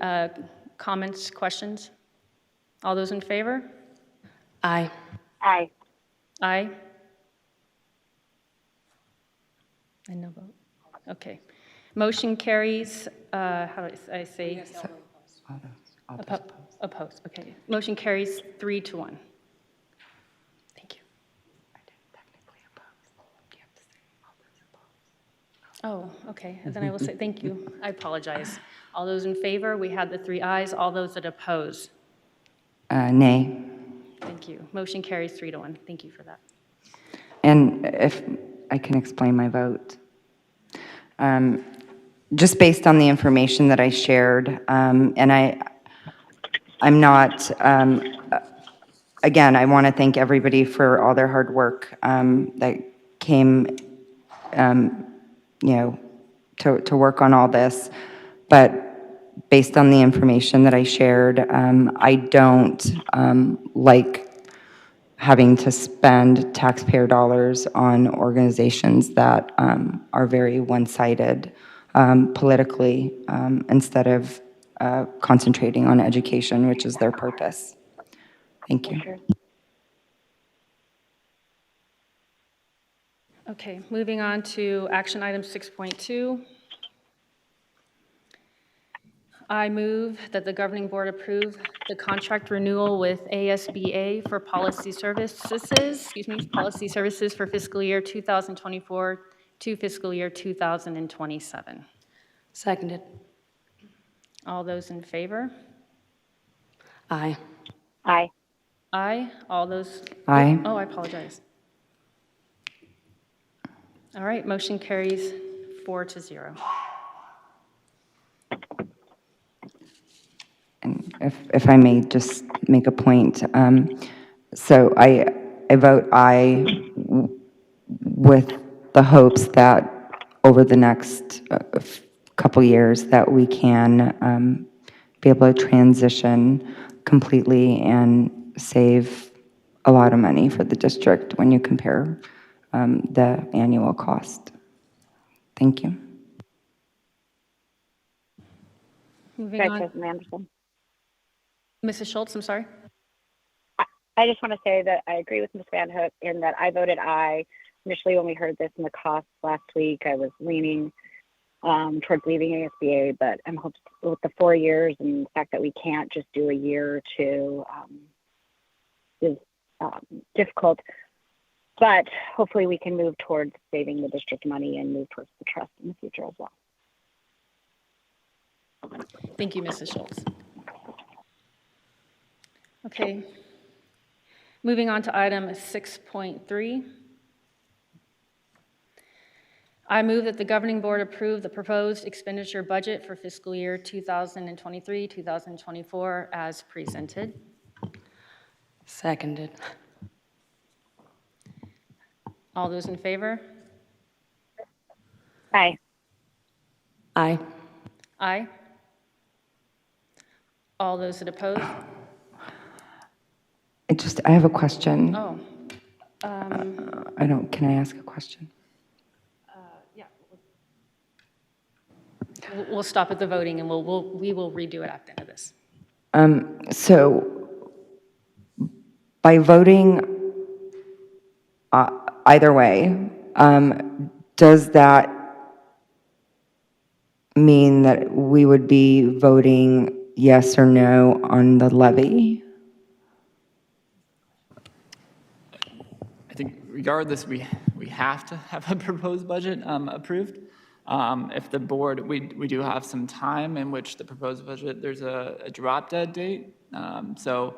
comments, questions? All those in favor? Aye. Aye. Aye. And no vote. Okay. Motion carries, how do I say? Opposed, okay. Motion carries 3-1. Thank you. Oh, okay, and then I will say, thank you, I apologize. All those in favor, we had the 3 ayes. All those that oppose, Nay. thank you. Motion carries 3-1. Thank you for that. And if I can explain my vote. Just based on the information that I shared, and I'm not, again, I want to thank everybody for all their hard work that came, to work on all this. But based on the information that I shared, I don't like having to spend taxpayer dollars on organizations that are very one-sided politically, instead of concentrating on education, which is their purpose. Thank you. Okay, moving on to action item 6.2. I move that the governing board approve the contract renewal with ASBA for policy services for fiscal year 2024 to fiscal year 2027. Seconded. All those in favor? Aye. Aye. Aye. All those? Aye. Oh, I apologize. All right, motion carries 4-0. And if I may just make a point, so I vote aye with the hopes that over the next couple years that we can be able to transition completely and save a lot of money for the district when you compare the annual cost. Thank you. Moving Vice on. President Anderson. Mrs. Schultz, I'm sorry. I just want to say that I agree with Ms. Van Hook in that I voted aye. Initially, when we heard this in the costs last week, I was leaning towards leaving ASBA, but I'm hoping with the 4 years and the fact that we can't just do a year or two is difficult. But hopefully we can move towards saving the district money and move towards the trust in the future as well. Thank you, Mrs. Schultz. Okay. Moving on to item 6.3. I move that the governing board approve the proposed expenditure budget for fiscal year 2023-2024 as presented. Seconded. All those in favor? Aye. Aye. Aye. All those that oppose? I have a question. Oh. Can I ask a question? Yeah. We'll stop at the voting and we will redo it at the end of this. So by voting either way, does that mean that we would be voting yes or no on the levy? I think regardless, we have to have a proposed budget approved. If the board, we do have some time in which the proposed budget, there's a drop dead date. So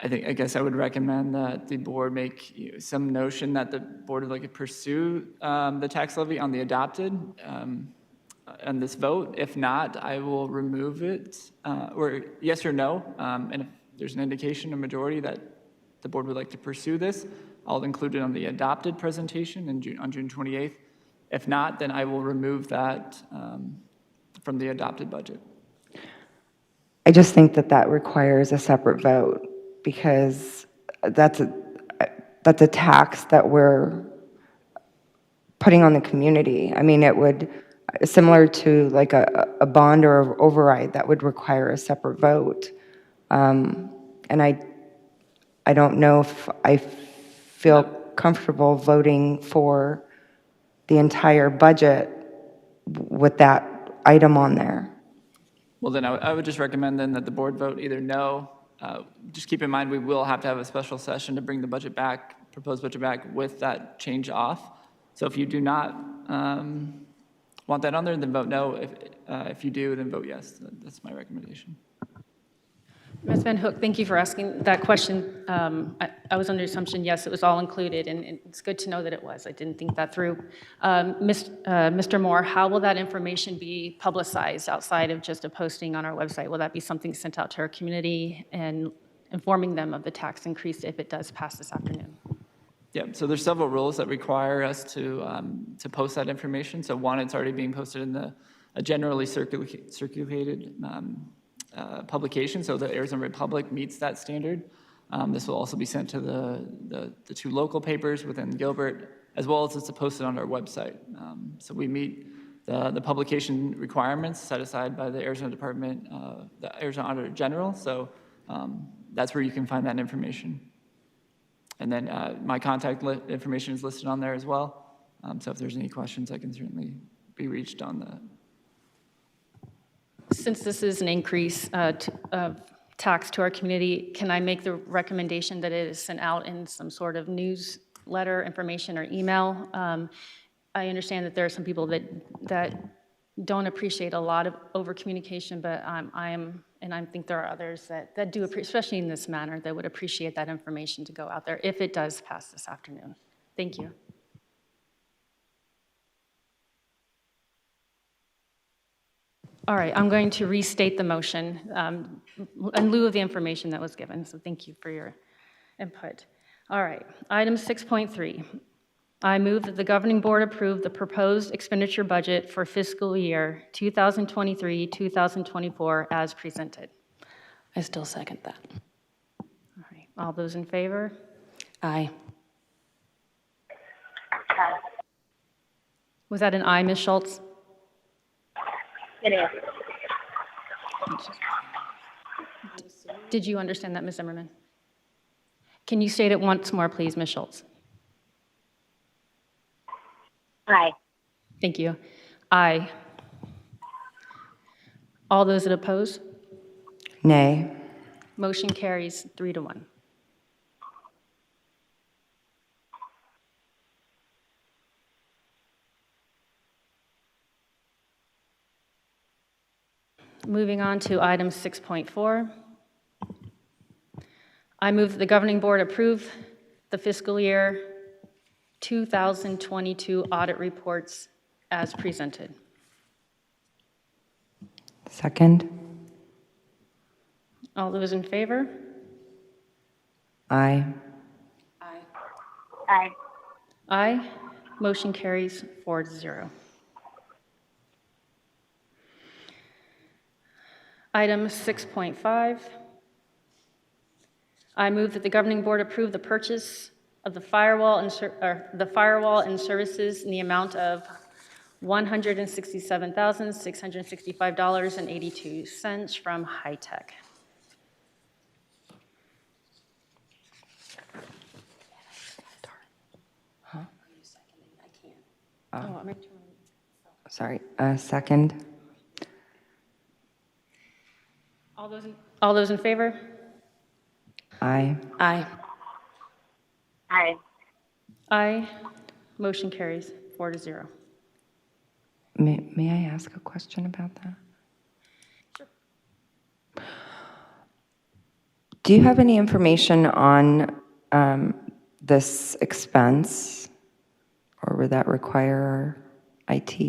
I guess I would recommend that the board make some notion that the board would like to pursue the tax levy on the adopted on this vote. If not, I will remove it, or yes or no. And if there's an indication, a majority that the board would like to pursue this, I'll include it on the adopted presentation on June 28th. If not, then I will remove that from the adopted budget. I just think that that requires a separate vote because that's a tax that we're putting on the community. I mean, it would, similar to like a bond or a override, that would require a separate vote. And I don't know if I feel comfortable voting for the entire budget with that item on there. Well, then I would just recommend then that the board vote either no. Just keep in mind, we will have to have a special session to bring the budget back, proposed budget back with that change off. So if you do not want that on there, then vote no. If you do, then vote yes. That's my recommendation. Ms. Van Hook, thank you for asking that question. I was under the assumption, yes, it was all included, and it's good to know that it was. I didn't think that through. Mr. Moore, how will that information be publicized outside of just a posting on our website? Will that be something sent out to our community and informing them of the tax increase if it does pass this afternoon? Yeah, so there's several rules that require us to post that information. So one, it's already being posted in a generally circulated publication, so the Arizona Republic meets that standard. This will also be sent to the two local papers within Gilbert, as well as it's posted on our website. So we meet the publication requirements set aside by the Arizona Department, the Arizona Auditor General. So that's where you can find that information. And then my contact information is listed on there as well. So if there's any questions, I can certainly be reached on that. Since this is an increase of tax to our community, can I make the recommendation that it is sent out in some sort of newsletter, information, or email? I understand that there are some people that don't appreciate a lot of over-communication, but I think there are others that do, especially in this manner, that would appreciate that information to go out there if it does pass this afternoon. Thank you. All right, I'm going to restate the motion in lieu of the information that was given, so thank you for your input. All right, item 6.3. I move that the governing board approve the proposed expenditure budget for fiscal year 2023-2024 as presented. I still second that. All right, all those in favor? Aye. Was that an aye, Ms. Schultz? It is. Did you understand that, Ms. Zimmerman? Can you state it once more, please, Ms. Schultz? Aye. Thank you. Aye. All those that oppose? Nay. Motion carries 3-1. Moving on to item 6.4. I move that the governing board approve the fiscal year 2022 audit reports as presented. Second. All those in favor? Aye. Aye. Aye. Motion carries 4-0. Item 6.5. I move that the governing board approve the purchase of the firewall and services in the amount of $167,665.82 from High Tech. Sorry. Second. All those in favor? Aye. Aye. Aye. Aye. Motion carries 4-0. May I ask a question about that? Sure. Do you have any information on this expense, or would that require IT?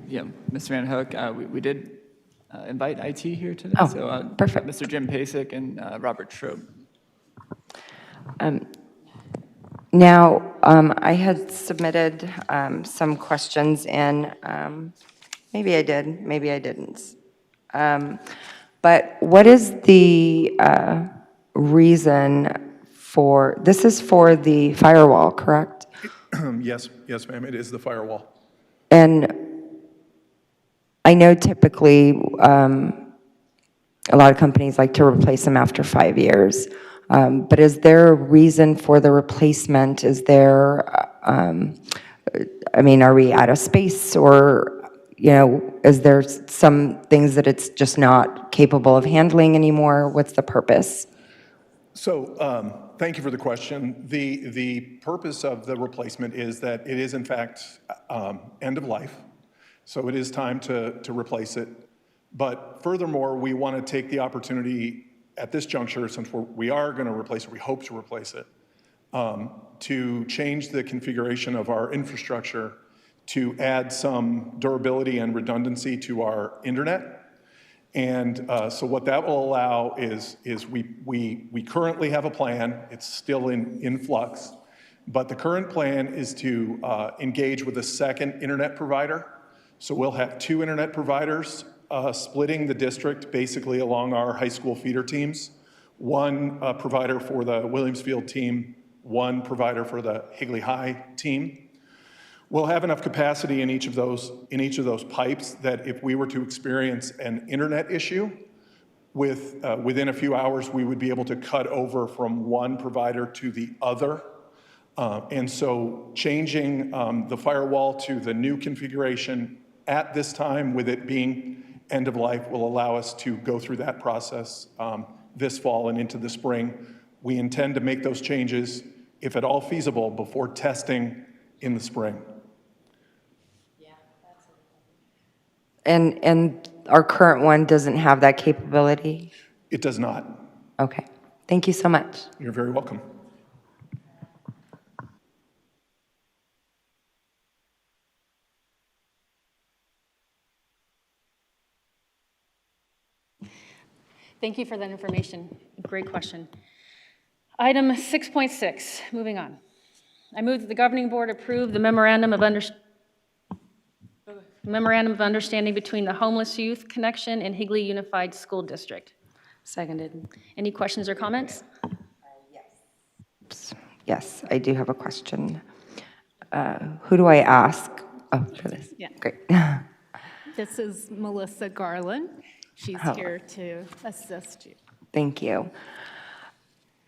Yeah, Mr. Van Hook, we did invite IT here today. Oh, so, perfect. Mr. Jim Pasek and Robert Schroep. Now, I had submitted some questions in, maybe I did, maybe I didn't. But what is the reason for, this is for the firewall, correct? Yes, yes, ma'am, it is the firewall. And I know typically a lot of companies like to replace them after 5 years. But is there a reason for the replacement? Is there, I mean, are we out of space or, you know, is there some things that it's just not capable of handling anymore? What's the purpose? So, thank you for the question. The purpose of the replacement is that it is in fact end of life. So it is time to replace it. But furthermore, we want to take the opportunity at this juncture, since we are going to replace it, we hope to replace it, to change the configuration of our infrastructure to add some durability and redundancy to our internet. And so what that will allow is we currently have a plan. It's still in flux, but the current plan is to engage with a second internet provider. So we'll have 2 internet providers splitting the district basically along our high school feeder teams. One provider for the Williamsfield team, one provider for the Higley High team. We'll have enough capacity in each of those pipes that if we were to experience an internet issue, within a few hours, we would be able to cut over from one provider to the other. And so changing the firewall to the new configuration at this time, with it being end of life, will allow us to go through that process this fall and into the spring. We intend to make those changes, if at all feasible, before testing in the spring. And our current one doesn't have that capability? It does not. Okay. Thank you so much. You're very welcome. Thank you for that information. Great question. Item 6.6, moving on. I move that the governing board approve the memorandum of understanding between the Homeless Youth Connection and Higley Unified School District. Seconded. Any questions or comments? Yes, I do have a question. Who do I ask? Oh, for this? Yeah. Great. This is Melissa Garland. She's Hello. here to assist you. Thank you.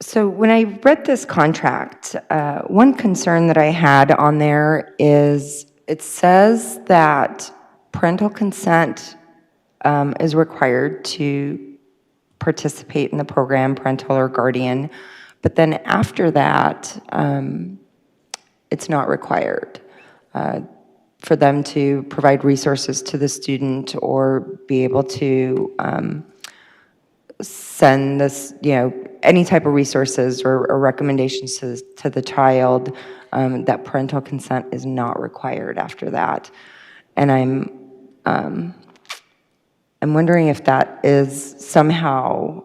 So when I read this contract, one concern that I had on there is it says that parental consent is required to participate in the program, parental or guardian, but then after that, it's not required for them to provide resources to the student or be able to send this, you know, any type of resources or recommendations to the child, that parental consent is not required after that. And I'm wondering if that is somehow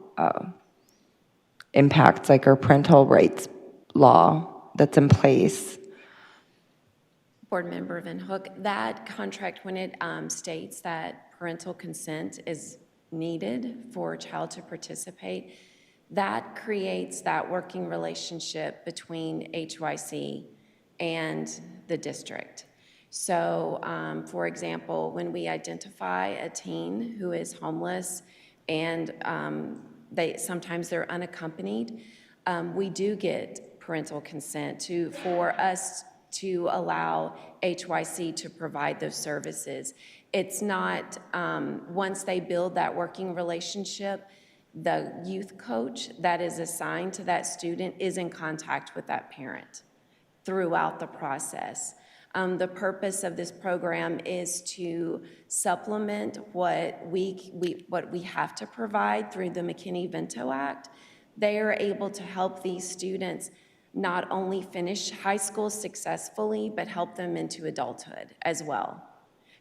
impacts like our parental rights law that's in place. Board Member Van Hook, that contract, when it states that parental consent is needed for a child to participate, that creates that working relationship between HUSD and the district. So, for example, when we identify a teen who is homeless and sometimes they're unaccompanied, we do get parental consent for us to allow HYC to provide those services. It's not, once they build that working relationship, the youth coach that is assigned to that student is in contact with that parent throughout the process. The purpose of this program is to supplement what we have to provide through the McKinney-Vento Act. They are able to help these students not only finish high school successfully, but help them into adulthood as well.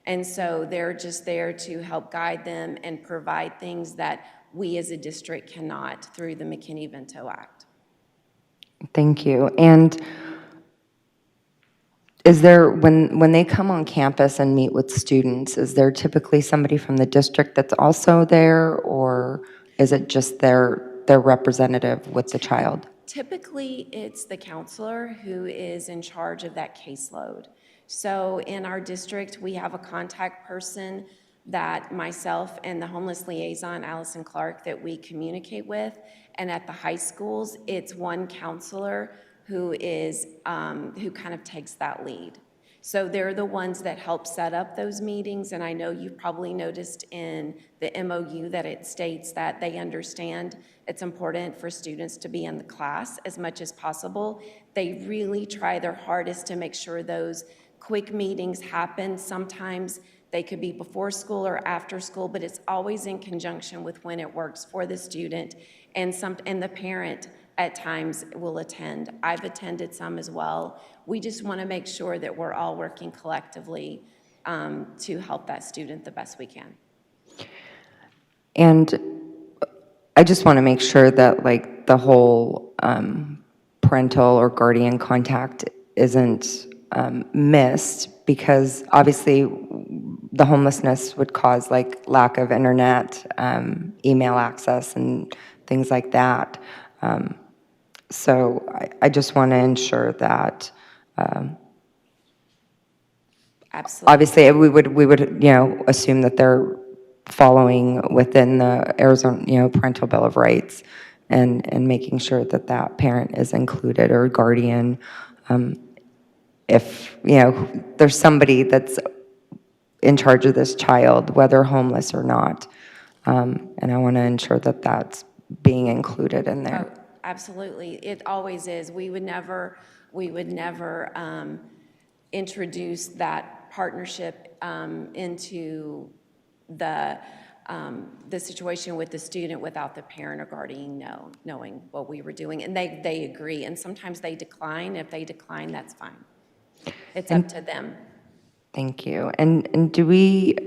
And so they're just there to help guide them and provide things that we as a district cannot through the McKinney-Vento Act. Thank you. And Is there, when they come on campus and meet with students, is there typically somebody from the district that's also there, or is it just their representative with the child? Typically, it's the counselor who is in charge of that caseload. So in our district, we have a contact person that myself and the homeless liaison, Allison Clark, that we communicate with. And at the high schools, it's one counselor who is, who kind of takes that lead. So they're the ones that help set up those meetings, and I know you've probably noticed in the MOU that it states that they understand it's important for students to be in the class as much as possible. They really try their hardest to make sure those quick meetings happen. Sometimes they could be before school or after school, but it's always in conjunction with when it works for the student, and the parent at times will attend. I've attended some as well. We just want to make sure that we're all working collectively to help that student the best we can. And I just want to make sure that like the whole parental or guardian contact isn't missed, because obviously the homelessness would cause like lack of internet, email access and things like that. So I just want to ensure that Absolutely. obviously we would assume that they're following within the Arizona Parental Bill of Rights, and making sure that that parent is included, or guardian, if there's somebody that's in charge of this child, whether homeless or not, and I want to ensure that that's being included in there. Oh, absolutely. It always is. We would never introduce that partnership into the situation with the student without the parent or guardian knowing what we were doing. And they agree. And sometimes they decline. If they decline, that's fine. It's up to them. Thank you. And do we,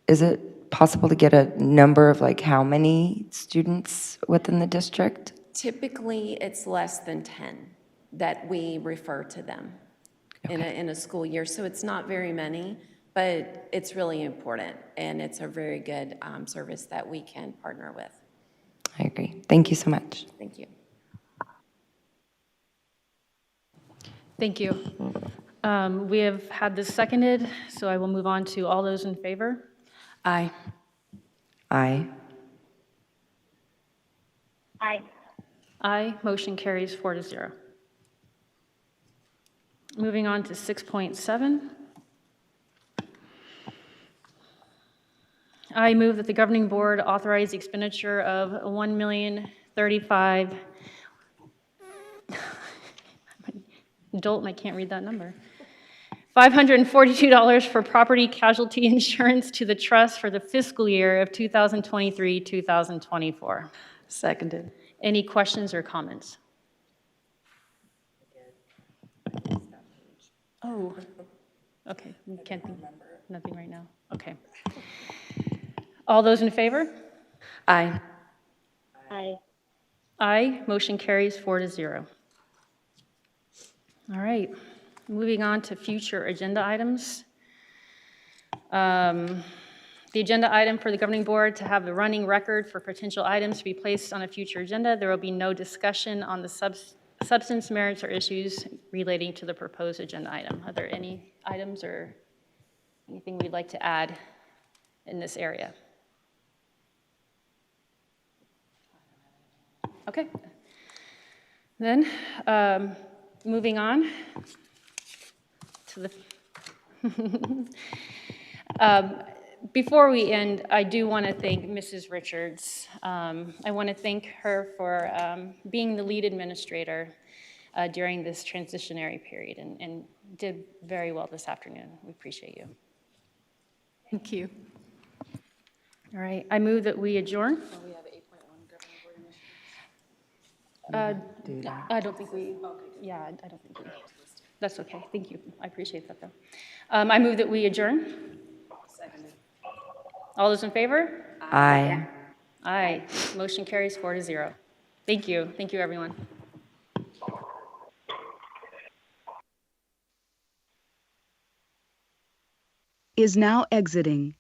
is it possible to get a number of like how many students within the district? Typically, it's less than 10 that we refer to them in a school year. So it's not very many, but it's really important, and it's a very good service that we can partner with. I agree. Thank you so much. Thank you. Thank you. We have had this seconded, so I will move on to all those in favor. Aye. Aye. Aye. Aye. Motion carries 4-0. Moving on to 6.7. I move that the governing board authorize the expenditure of $1,035,000. Adult, and I can't read that number. $542 for property casualty insurance to the trust for the fiscal year of 2023-2024. Seconded. Any questions or comments? Oh, okay, can't think, nothing right now, okay. All those in favor? Aye. Aye. Aye, motion carries 4-0. All right, moving on to future agenda items. The agenda item for the governing board to have the running record for potential items to be placed on a future agenda. There will be no discussion on the substance, merits, or issues relating to the proposed agenda item. Are there any items or anything we'd like to add in this area? Okay. Then, moving on to the, before we end, I do want to thank Mrs. Richards. I want to thank her for being the lead administrator during this transitionary period, and did very well this afternoon. We appreciate you. Thank you. All right, I move that we adjourn. I don't think we, yeah, I don't think we, that's okay, thank you, I appreciate that though. I move that we adjourn. Seconded. All those in favor? Aye. Aye, motion carries 4-0. Thank you, everyone. is now exiting.